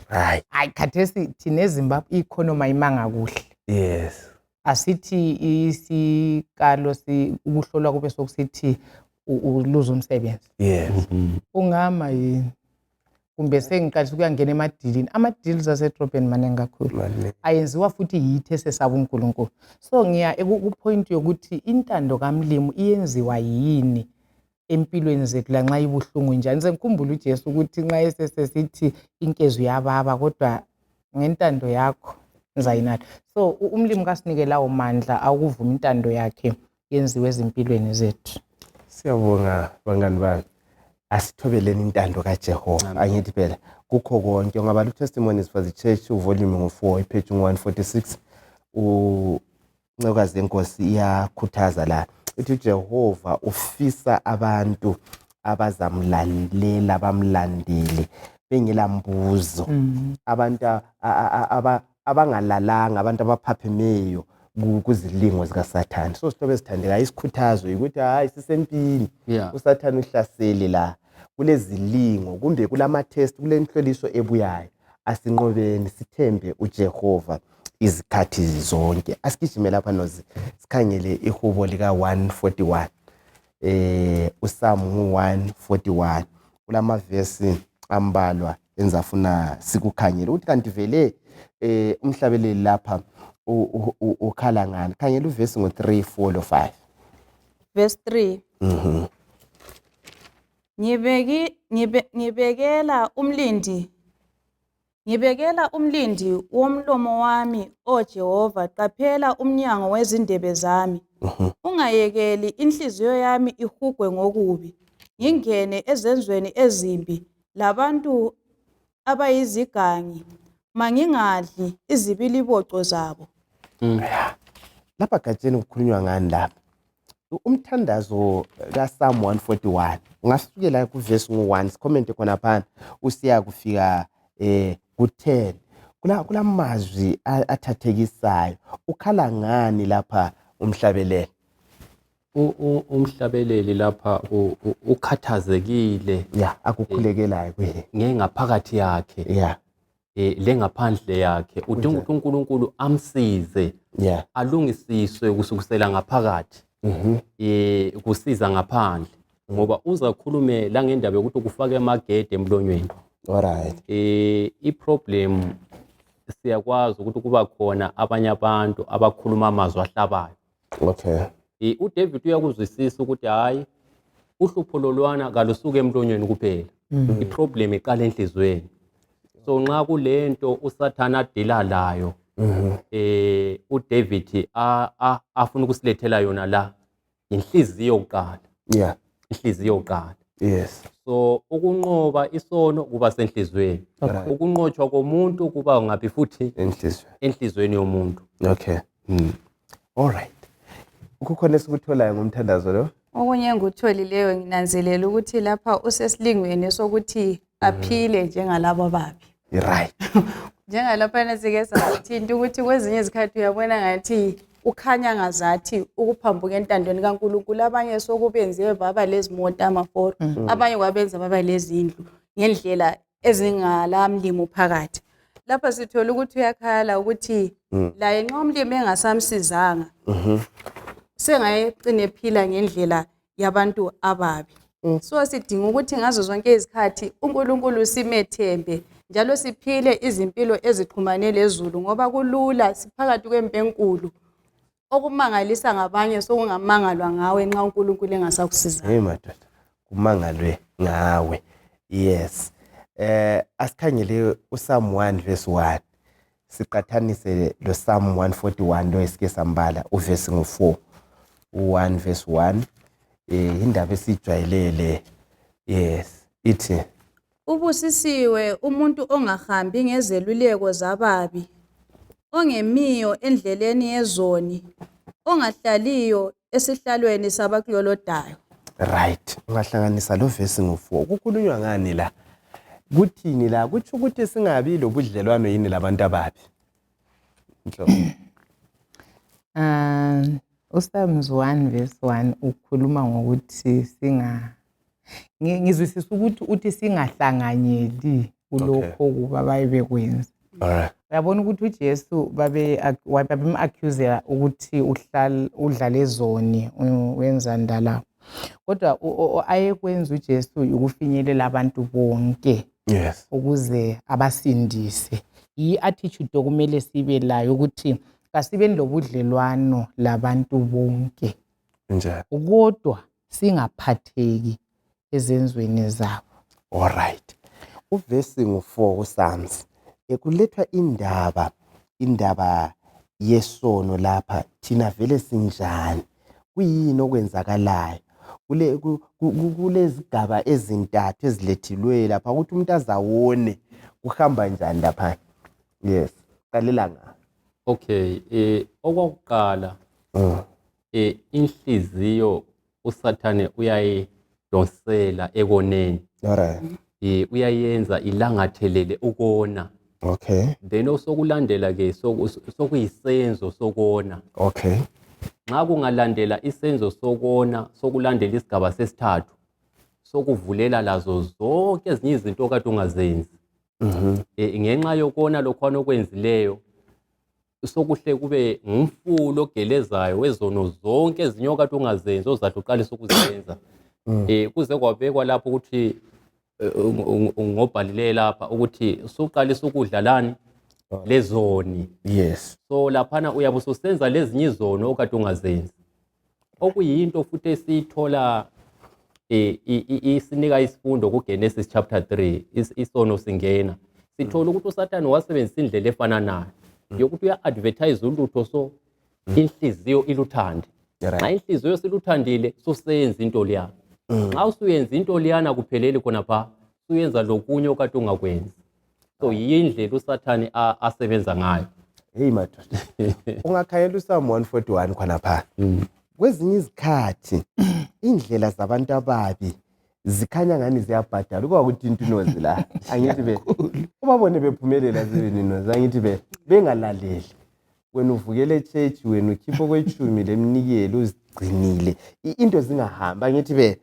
right hayi khathesi thina eZimbabwe economy ayimanga kuhle yes asithi isikalo ukuhlolwa kube sokusithi uluza umsebenzi yes ungama yini kumbe sengiqalisa ukuyangena emadilini ama-deals asedrobheni maningi kakhulu ayenziwa futhi yithi esesaba uNkulunkulu so ngiya ku-point yokuthi intando kaMlimu iyenziwa yini empilweni zethu lanxa ibuhlungu njani sengikhumbula uJesu ukuthi nxa esesesithi inkezo yababa kodwa ngentando yakho ngizayinatha so uMlimu kasinike lawo mandla awukuvuma intando yakhe yenziwe ezimpilweni zethu siyabonga bangani bami asithobeleni intando kaJehova angithi phela kukho konke ungabala uTestimonies for the Church uvolume ngo4 page 146 uNcekazi yenkosi iyakhuthaza la ithi uJehova ufisa abantu abazamlalela bamlandele bengela mbuzo abantu abangalalanga abantu abaphaphemiyo kuzilingo zikaSathane so sihlobo esithandeka isikhuthazo ukuthi hayi sisempini uSathane uhlasele la kulezilingo kumbe kulama test kulenhloliso ebuyayo asinqobeni sithembe uJehova izikhathi zonke asigijime lapha nozi sikhangele ihubo lika 141 uSamu 141 kulama verse ambalwa enzafuna sikukhangele ukuthi kanti vele umhlabeleli lapha ukhala ngani khangela uvesi ngo3 4 lo 5 verse 3 Ngibekela umlindi womlomo wami o Jehova qaphela umnyango wezindebe zami ungayekeli inhliziyo yami ihugwe ngokubi ngingene ezenzweni ezimbi labantu abayizigangi mangingadli izibiliboco zabo lapha gatsheni kukhulunywa ngani lapha umthandazo kaPsalm 141 ungasukela kuverse ngo1 sicommente khona phana usiya kufika ku10 kulamazwi athathekisayo ukhala ngani lapha umhlabeleli umhlabeleli lapha ukhathazekile akukhulekelayo ngengaphakathi yakhe lengaphandle yakhe udinga ukuthi uNkulunkulu amsize alungisiswe kusukusela ngaphakathi kusiza ngaphandle ngoba uzakhulume la ngendaba yokuthi kufake amagede emlonyweni alright iproblem siyakwazi ukuthi kuba khona abanye abantu abakhuluma amazwi ahlabayo okay uDavid uyakuzwisisa ukuthi hayi uhlupho lolwana kalusuke emlonyweni kuphela iproblem iqala enhlizweni so nxa kulento uSathana adila layo uDavid afuna ukusilethela yona la inhliziyo yokuqala inhliziyo yokuqala yes so ukunqoba isono kuba senhlizweni ukunqotshwa komuntu kuba ngaphi futhi enhlizweni yomuntu okay alright ukukhona esikutholayo ngomthandazo lo okunye engikutholileyo nginanzelela ukuthi lapha usesilingweni sokuthi aphile njengalabo babi right njengalapha nasike sathinta ukuthi kwezinye izikhathi uyabona ngathi ukhanya ngazathi ukuphambuka entandweni kaNkulunkulu abanye sokubenziwe baba lezimota amaforo abanye kwabenza baba lezindlu ngendlela ezingalamlimo phakathi lapha sithola ukuthi uyakhala ukuthi la nxa umlimo engasamsizanga sengayecine ephila ngendlela yabantu ababi so sidinga ukuthi ngazo zonke izikhathi uNkulunkulu simethembe njalo siphile izimpilo ezixhumane lezulu ngoba kulula siphakathi kwempi enkulu okumangalisa ngabanye sokungamangalwa ngawe nxa uNkulunkulu engasakusiza madoda kumangalwe ngawe yes asikhangele uPsalm 1 verse 1 siqathanise lo Psalm 141 lo esike sambala uverse ngo4 u1 verse 1 indaba esijwayelele yes ithi Ubusisiwe umuntu ongahambi ngezeluleko zababi, ongemiyo endleleni yezoni, ongahlaliyo esihlalweni sabaklolodayo. right ungahlanganisa lo verse ngo4 kukhulunywa ngani la kuthini la kuthi ukuthi singabi lobudlelwano yini labantu ababi nhlo uPsalms 1 verse 1 ukhuluma ngokuthi ngizwisisa ukuthi uthi singahlanganyeli kulokho kuba bayebekwenza. alright Uyabona ukuthi uJesu babem-accuse ukuthi udlala ezoni wenza ndala. Kodwa ayekwenza uJesu ukufinyelela abantu bonke. yes Ukuze abasindise. I-attitude okumele sibe layo ukuthi kasibe nobudlelwano labantu bonke. njalo Kodwa singaphatheki ezenzweni zabo. alright uverse ngo4 uPsalms kulethwa indaba yesono lapha thina vele sinjani kuyini okwenzakalayo kulezigaba ezintathu ezilethilwe lapha ukuthi umuntu azawone kuhamba njani lapha yes qalela nga Okay, okwakuqala inhliziyo usathane uyayidonsela ekoneni. alright Uyayenza ilangathelele ukona. okay Then osokulandela ke sokuyisenzo sokona. okay Nxa kungalandela isenzo sokona sokulandela isigaba sesithathu sokuvulela lazo zonke ezinye izinto okade ungazenzi. Ngenxa yokona lokhwana okwenzileyo sokuhle kube ngumfulo ogelezayo wezono zonke ezinye okade ungazenzi ozathi uqalisa ukuzenza. Kuze kwabekwa lapho ukuthi ngobhalile lapha ukuthi usuqalisa ukudlalani lezoni. yes So laphana uyabe ususenza lezinye izono okade ungazenzi. Okuyinto futhi esithola isinika isifundo kuGenesis chapter 3 isono singena. Sithola ukuthi uSathane wasebenzisa indlela efana nayo yokuthi uya-advertise ulutho so inhliziyo iluthande. Nxa inhliziyo siluthandile susenza into liyana. Nxa usuyenza into liyana kuphelele khona pha uyenza lokunye okade ungakwenzi. So yindlela uSathane asebenza ngayo. hey madoda ungakhayela uPsalm 141 khona pha kwezinye izikhathi indlela zabantu ababi zikhanya ngani ziyabhadala kuba ukuthi into inozi la angithi ubabone bephumelela zibeninozi angithi bengalaleli wena uvukele church wena ukhipha okwechumi lemnikelo uzigcinile into zingahamba angithi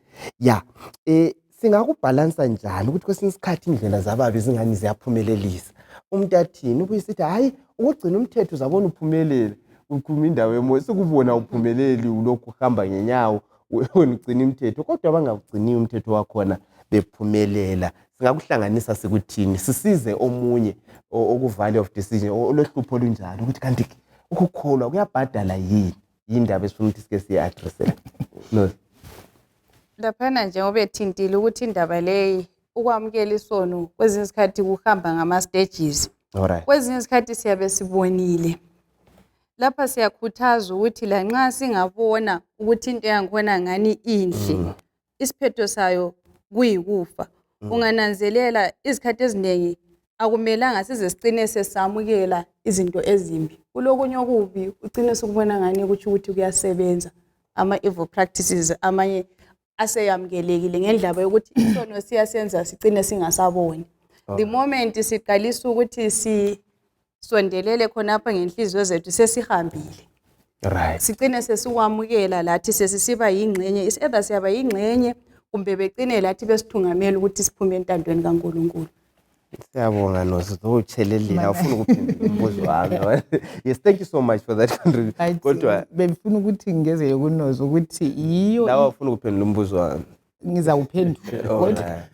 singakubalansa njani ukuthi kwesinye isikhathi indlela zababi zingani ziyaphumelelisa umuntu athini ubuyisithi hayi ukugcina umthetho uzabona uphumelela ukhuluma indawo emoya sikubona uphumeleli ulokhu uhamba ngenyawo wena ugcina umthetho kodwa bangagcini umthetho wakhona bephumelela singakuhlanganisa sikuthini sisize omunye okuvalley of decision olohlupho olunjalo ukuthi kanti ukukholwa kuyabhadala yini indaba esifuna ukuthi sike siyaddressela no Laphana njengoba ethintile ukuthi indaba leyi ukwamukela isono kwezinye isikhathi kuhamba ngama-stages. alright Kwezinye isikhathi siyabe sibonile. Lapha siyakhuthaza ukuthi lanxa singabona ukuthi into yangikhona ngani inhle, isiphetho sayo kuyikufa. Ungananzelela izikhathi eziningi akumelanga size sicine sesamukela izinto ezimbi. Kulokunye okubi ugcine sokubona ngani ukuthi kuyasebenza ama-evil practices amanye aseyamukelekile ngendaba yokuthi isono siyasenza sicine singasaboni. The moment siqalisa ukuthi sisondelele khonapha ngenhliziyo zethu sesihambile. right Sicine sesikwamukela lathi sesisiba yingxenye either siyaba yingxenye kumbe becine lathi besithungamela ukuthi siphume entandweni kaNkulunkulu. Siyabonga nozothelelela ufuna ukuphendula umbuzo wami. Yes, thank you so much for that contribution. Kodwa bengifuna ukuthi ngingezele kunozo ukuthi yiyo lawa ufuna ukuphendula umbuzo wami. ngizawuphendula kodwa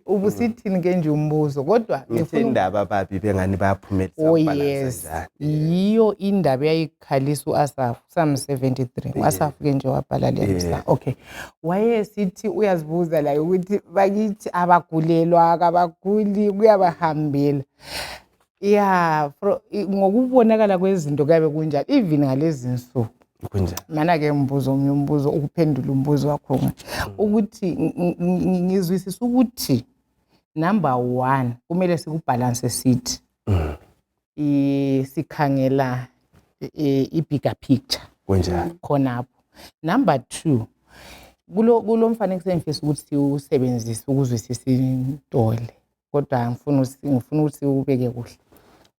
ubusithini ke nje umbuzo kodwa ngithe indaba babi bengani bayaphumelisa ukubalansa njani. Yiyo indaba eyayikhalisa uAsaf Psalm 73. uAsaf ke nje wabhala le okay. Wayesithi uyazibuza la ukuthi bakithi abagulelwa akabaguli kuyabahambela. Yeah, ngokubonakala kwezinto kuyabe kunjalo even ngalezi insuku. Kunjani? Mana ke umbuzo ukuphendula umbuzo wakho ukuthi ngizwisisa ukuthi number 1 kumele sikubalance sithi sikhangela i-bigger picture kunjani khonapho. Number 2 kulo mfanekiso engifisa ukuthi siwusebenzise ukuzwisisa intole kodwa ngifuna ukuthi ubeke kuhle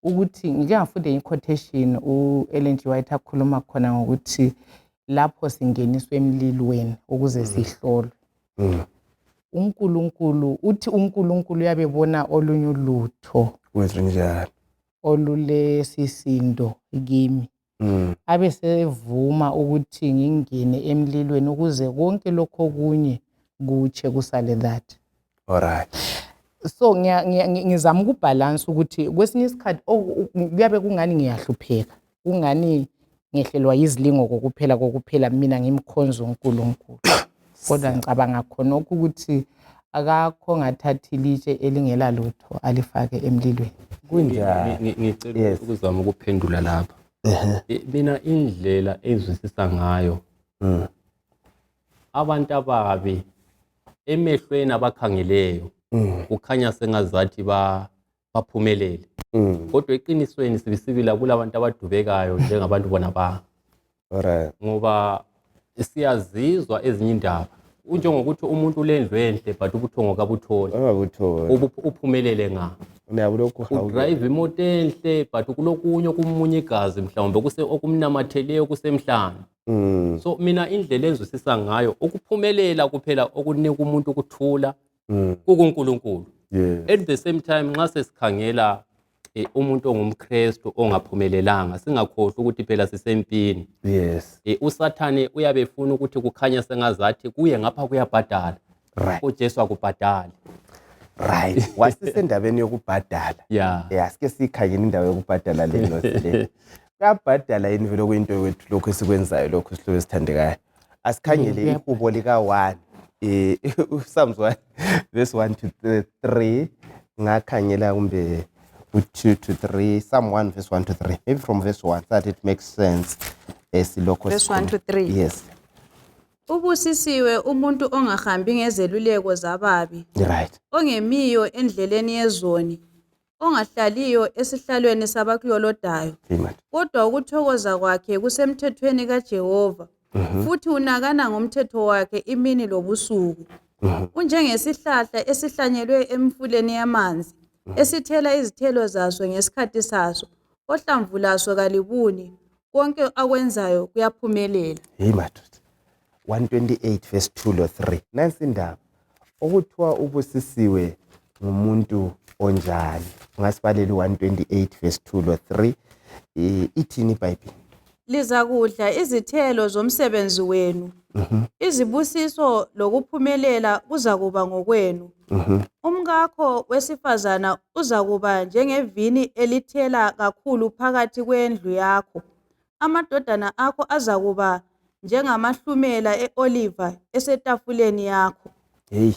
ukuthi njengafunde i-quotation u-Ellen G. White akhuluma khona ngokuthi lapho singeniswe emlilweni ukuze sihlolwe. uNkulunkulu uthi uNkulunkulu uyabebona olunye ulutho kwenzenjani olulesisindo kimi abe sevuma ukuthi ngingene emlilweni ukuze konke lokho okunye kutshe kusale that. Alright. So ngizama ukubalance ukuthi kwesinye isikhathi kuyabe kungani ngiyahlupheka kungani ngehlelwa izilingo kokuphela mina ngimkhonza uNkulunkulu kodwa ngicabanga khona ukuthi akakho ngathathi litshe elingela lutho alifake emlilweni. Kunjani? Ngicela ukuzama ukuphendula lapha. Mina indlela ezwisisa ngayo abantu ababi emehlweni abakhangeleyo kukhanya sengazathi baphumelele kodwa eqinisweni sibisibila kulabantu abadubekayo njengabantu bona ba. Alright. Ngoba siyazizwa ezinye indaba unjengokuthi umuntu ulendlu enhle but ubuthongo kabutholi uphumelele nga udrive imoto enhle but kulokunye okumunye igazi mhlawumbe okumnamatheleyo kusemhlanje. So mina indlela enzwisisa ngayo ukuphumelela kuphela okunika umuntu ukuthula kuNkulunkulu. At the same time nxa sesikhangela umuntu ongumKristu ongaphumelelanga singakhohlwa ukuthi phela sisempini. Yes. Usathane uyabefuna ukuthi kukhanya sengazathi kuye ngapha kuyabhadala. Right. uJesu akubhadala. Right. Wasisendabeni yokubhadala. Yeah. Sike sikhangela indawo yokubhadala lelo sile. Kuyabhadala yini vele kwinto wethu lokho esikwenzayo lokho sihlobo esithandekayo. Asikhangele ihubo lika 1 Psalms 1 verse 1 to 3 ngakhangela kumbe 2 to 3 Psalm 1 verse 1 to 3 maybe from verse 1 that it makes sense esilokho verse 1 to 3. Yes. Ubusisiwe umuntu ongahambi ngezeluleko zababi. Right. Ongemiyo endleleni yezoni. Ongahlaliyo esihlalweni sabaklolodayo. Kodwa ukuthokoza kwakhe kusemthethweni kaJehova. Futhi unakana ngomthetho wakhe imini lobusuku. Unjengesihlahla esihlanyelwe emfuleni yamanzi, esithela izithelo zaso ngesikhathi saso, ohlamvu laso kalibuni, konke akwenzayo kuyaphumelela. Hey madoda. 128 verse 2 lo 3. Nansi indaba. Okuthiwa ubusisiwe ngumuntu onjani. Ngasibaleli 128 verse 2 lo 3. Ithini iBhayibheli? Liza kudla izithelo zomsebenzi wenu. Izibusiso lokuphumelela kuzakuba ngokwenu. Umkakho wesifazana uzakuba njengevini elithela kakhulu phakathi kwendlu yakho. Amadodana akho azakuba njengamahlumela eoliva esetafuleni yakho. Hey,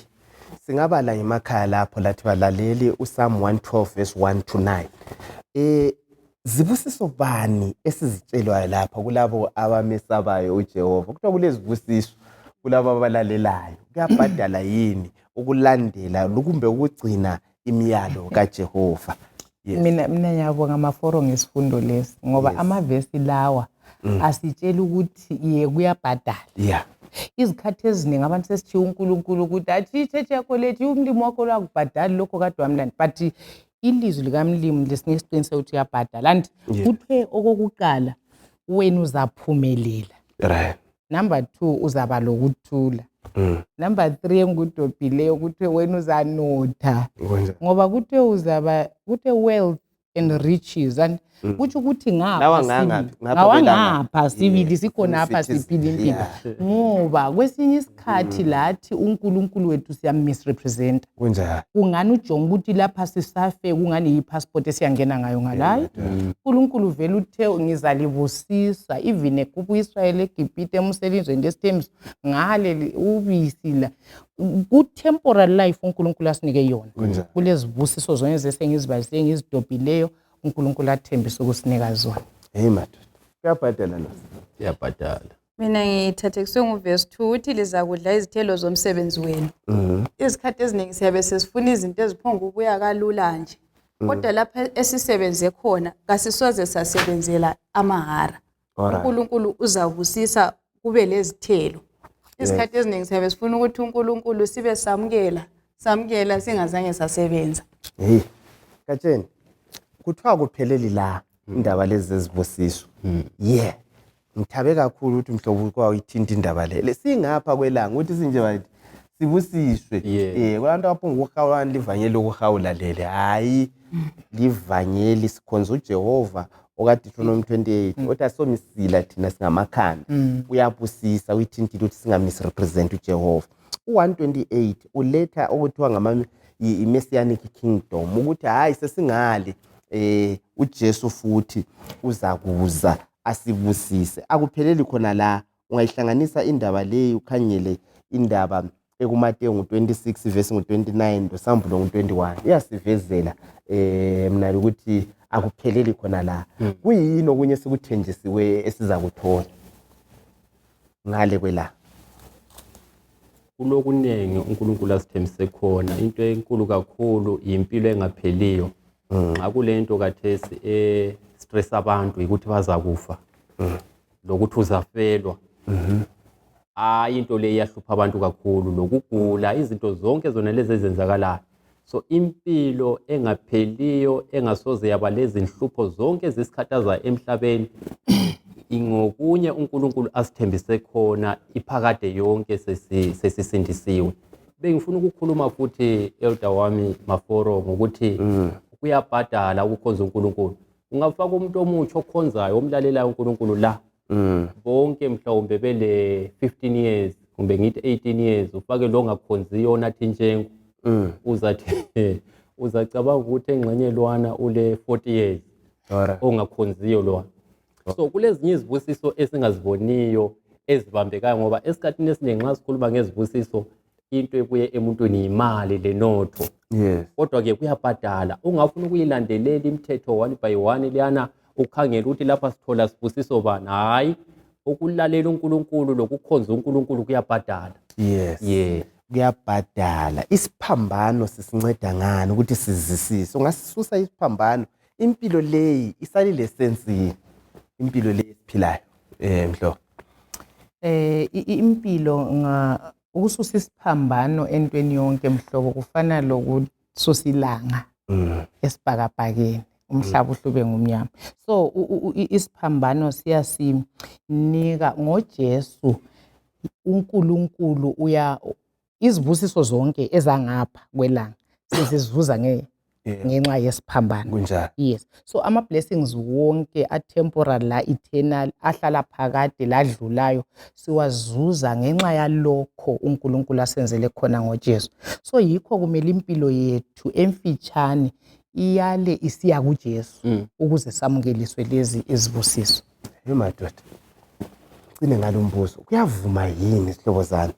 singabala emakhaya lapho lathi balaleli uPsalm 112 verse 1 to 9. Zibusiso bani esizitshelwayo lapha kulabo abamesabayo uJehova? Kuthiwa kulezibusiso kulabo abalalelayo. Kuyabhadala yini ukulandela kumbe ukugcina imiyalo kaJehova? Yes. Mina ngiyabonga amaforo ngesifundo lesi ngoba amavesi lawa asitshela ukuthi iye kuyabhadala. Yeah. Izikhathi eziningi abantu sesithiya uNkulunkulu ukuthi athi icheche yakho lethi umlimo wakho lakubhadala lokho kade wamlandi but ilizwi likamlimi lesinye isiqiniseko ukuthi uyabhadala and kuthe okokuqala wena uzaphumelela. Right. Number 2 uzaba lokuthula. Number 3 engudobhileyo ukuthi wena uzanotha ngoba kuthe wealth and riches and kuthi ukuthi ngapha sibili sikhona apha siphila impilo ngoba kwesinye isikhathi lathi uNkulunkulu wethu siya misrepresent kunjani kungani ujonga ukuthi lapha sisafe kungani ipassport esiyangena ngayo ngalayo uNkulunkulu vele uthe ngizalibusisa even ekubu Israel eGibhite emselizweni lesithembiso ngale ubisi la ku temporal life uNkulunkulu asinike yona kulezibusiso zonke zesengizibalisile ngizidobhileyo uNkulunkulu athembisa ukusinika zona hey madoda kuyabhadala lo iyabhadala mina ngithathe kusengu verse 2 uthi lizakudla izithelo zomsebenzi wenu izikhathi eziningi siyabe sesifuna izinto eziphonga ubuya kalula nje kodwa lapha esisebenze khona kasisoze sasebenzela amahara uNkulunkulu uzabusisa kube lezithelo izikhathi eziningi siyabe sifuna ukuthi uNkulunkulu sibe samukela singazange sasebenza hey katsheni kuthiwa kupheleli la indaba lezi ezibusiso ngithabe kakhulu ukuthi mhlobo kwawo ithinta indaba le singapha kwelanga ukuthi sinje bathi sibusiswe kulantu aphunga ukuhawulana livangeli ukuhawula lele hayi livangeli sikhonza uJehova okaDeuteronomy 28 othi asomisila thina singamakhanda uyabusisa uyithintile ukuthi singamisrepresent uJehova u128 uletha okuthiwa ngama i-messianic kingdom ukuthi hayi sesingale uJesu futhi uzakuza asibusise akupheleli khona la ungayihlanganisa indaba leyo ukhangele indaba ekuMateyu 26 verse 29 dosambulo 21 iyasivezela mina ukuthi akupheleli khona la kuyini okunye sikuthenjisiwe esizakuthola ngale kwela kulokunengi uNkulunkulu asithembise khona into enkulu kakhulu impilo engapheliyo nxa kulento kathesi stress abantu ukuthi bazakufa lokuthi uzafelwa into le iyahlupha abantu kakhulu lokugula izinto zonke zona lezi ezenzakalayo so impilo engapheliyo engasoze yaba lezi nhlupho zonke zisikhathaza emhlabeni ingokunye uNkulunkulu asithembise khona iphakade yonke sesisindisiwe bengifuna ukukhuluma futhi elder wami Maforo ngokuthi kuyabhadala ukukhonza uNkulunkulu ungafaka umuntu omutsha okhonzayo omlalelayo uNkulunkulu la bonke mhlawumbe bele 15 years kumbe ngithi 18 years ufake lo ngakhonziyo nathi njengo uzathi uzacabanga ukuthi engxenye lwana ule 40 years ongakhonziyo lwana so kulezinye izibusiso esingaziboniyo ezibambekayo ngoba esikhathini esiningi nxa sikhuluma ngezibusiso into ebuye emuntwini imali lenotho kodwa ke kuyabhadala ungafuna ukuyilandelela imithetho one by one liyana ukhangela ukuthi lapha sithola sibusiso bani hayi ukulalela uNkulunkulu lokukhonza uNkulunkulu kuyabhadala kuyabhadala isiphambano sisinceda ngani ukuthi sizisise ungasisusa isiphambano impilo leyi isalile sensini impilo leyi esiphilayo mhlo impilo ukususa isiphambano entweni yonke mhlobo kufana lokususa ilanga esibhakabhakeni umhlaba uhlube ngumnyama so isiphambano siyasinika ngoJesu uNkulunkulu izibusiso zonke ezangapha kwelanga sizivuza ngenxa yesiphambano yes so ama blessings wonke atemporal la eternal ahlala phakade ladlulayo siwazuza ngenxa yalokho uNkulunkulu asenzele khona ngoJesu so yikho kumele impilo yethu emfitshane iyale isiya kuJesu ukuze samukeliswe lezi izibusiso madoda cine ngalombuzo kuyavuma yini sihlobo zami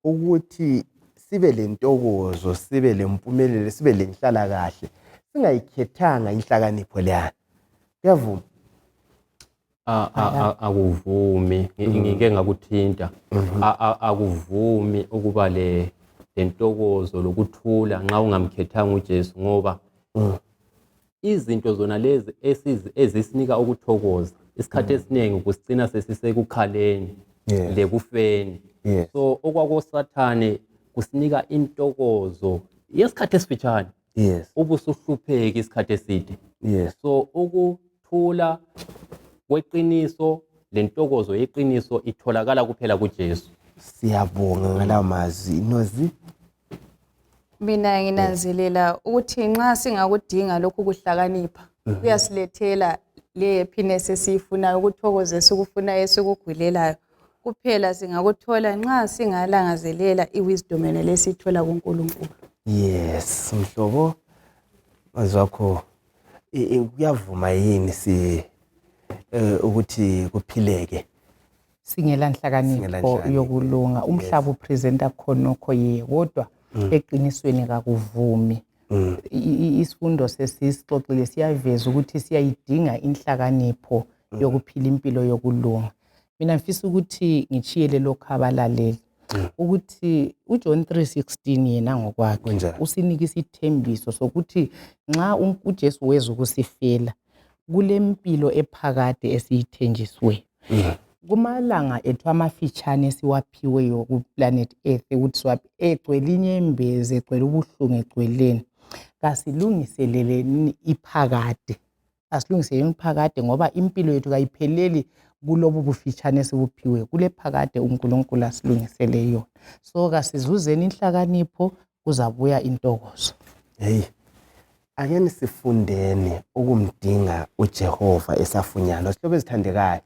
ukuthi sibe lentokozo sibe lempumelelo sibe lenhlala kahle singayikhethanga inhlakanipho leyana kuyavuma akuvumi ngike ngakuthinta akuvumi ukuba lentokozo lokuthula nxa ungamkhethanga uJesu ngoba izinto zona lezi ezisinika ukuthokoza isikhathi esiningi kusicina sesisekukhaleni lekufeni so okwakosathane kusinika intokozo yesikhathi esifitshane ubusuhlupheki isikhathi eside so ukuthula kweqiniso lentokozo yeqiniso itholakala kuphela kuJesu siyabonga ngalawo mazwi Nozi mina nginanzelela ukuthi nxa singakudinga lokhu kuhlakanipha Uyasilethela le happiness esiyifunayo, ukuthokozesa ukufunayo esikugwilelayo. Kuphela singakuthola nxa singalangazelela i-wisdom yonale esiyithola kuNkulunkulu. Yes, mhlobo mazwakho kuyavuma yini ukuthi kuphileke singela nhlakanipho yokulunga? Umhlaba upresenta khonokho kodwa eqinisweni kakuvumi. Isifundo sesisixoxile siyaveza ukuthi siyayidinga inhlakanipho yokuphila impilo yokulunga. Mina ngifisa ukuthi ngitshiyele lokho abalaleli ukuthi uJohn 3:16 yena ngokwakhe usinika isithembiso sokuthi nxa uJesu weza ukusifela kule mpilo ephakade esiyithenjisiwe. Kumalanga ethu amafitshane esiwaphiweyo kuplanet Earth ukuthi egcwele inyembezi, egcwele ubuhlungu, egcweleni, kasilungiseleleni iphakade. Asilungiseleni iphakade ngoba impilo yethu kayipheleli kulobu bufitshane esibuphiwe, kule phakade uNkulunkulu asilungisele yona. So kasizuzeni inhlakanipho, kuzabuya intokozo. Hey, ake sifundeni ukumdinga uJehova esafunyana. Sihlobo ezithandekayo,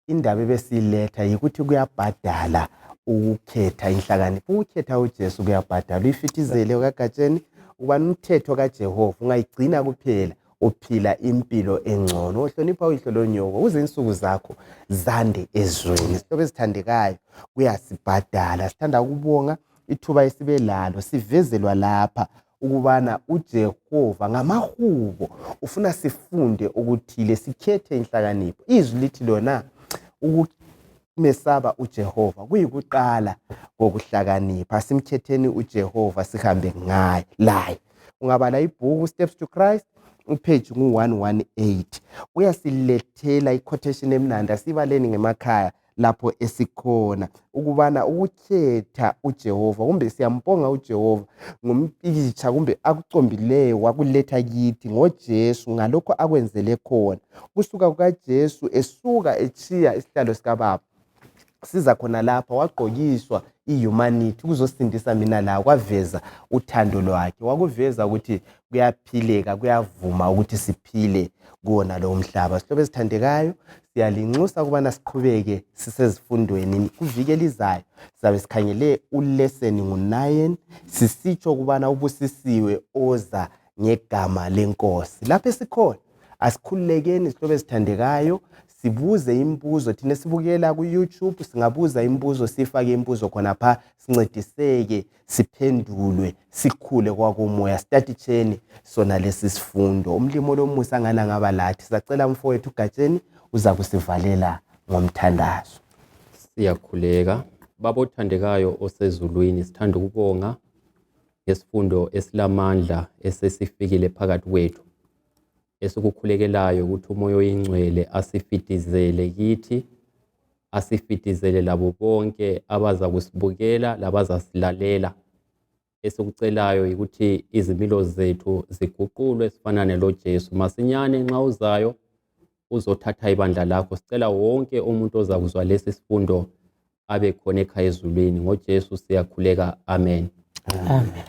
indaba ebesiletha yikuthi kuyabhadala ukukhetha inhlakanipho. Ukukhetha uJesu kuyabhadala. Uyifitizele okagatsheni ubani umthetho kaJehova ungayigcina kuphela uphila impilo engcono. Ohlonipha uyihlolo nyoko uze insuku zakho zande ezweni. Sihlobo ezithandekayo, kuyasibhadala. Sithanda ukubonga ithuba esibelalo sivezelwa lapha ukubana uJehova ngamahubo ufuna sifunde ukuthile, sikhethe inhlakanipho. Izwi lithi lona ukumesaba uJehova kuyikuqala kokuhlakanipha. Simkhetheni uJehova sihambe ngaye laye. Ungabala ibhuku Steps to Christ upage 118 uyasilethela iquotation emnandi asibaleni ngemakhaya lapho esikhona ukubana ukukhetha uJehova kumbe siyambonga uJehova ngompikitsha kumbe akucombileyo wakuletha kithi ngoJesu ngalokho akwenzele khona kusuka kukaJesu esuka echiya isihlalo sikaBaba siza khona lapha wagqokiswa ihumanity kuzosindisa mina la kwaveza uthando lwakhe wakuveza ukuthi kuyaphileka kuyavuma ukuthi siphile kuona lo mhlaba. Sihlobo ezithandekayo siyalinxusa ukubana siqhubeke sisezifundweni kuvike lizayo sizabe sikhangele ulesson ngu9 sisitsho ukubana ubusisiwe oza ngegama lenkosi. Lapho esikhona asikhululekeni sihlobo ezithandekayo sibuze imbuzo thina sibukela ku YouTube singabuza imbuzo sifake imbuzo khona pha sincediseke siphendulwe sikhule kwakomoya statisheni sona lesi sifundo. Umlimo lomusa ngana ngaba lathi sacela mfowethu ugatsheni uza kusivalela ngomthandazo. Siyakhuleka baba othandekayo osezulwini, sithanda ukubonga ngesifundo esilamandla esesifikile phakathi kwethu esikukhulekelayo ukuthi umoya oyingcwele asifitizele kithi, asifitizele labo bonke abaza kusibukela labazasilalela. Esikucelayo ukuthi izimilo zethu ziguqulwe sifanane lo Jesu masinyane nxa uzayo uzothatha ibandla lakho. Sicela wonke umuntu oza kuzwa lesi sifundo abe khona ekhaya ezulwini ngoJesu siyakhuleka, amen. Amen.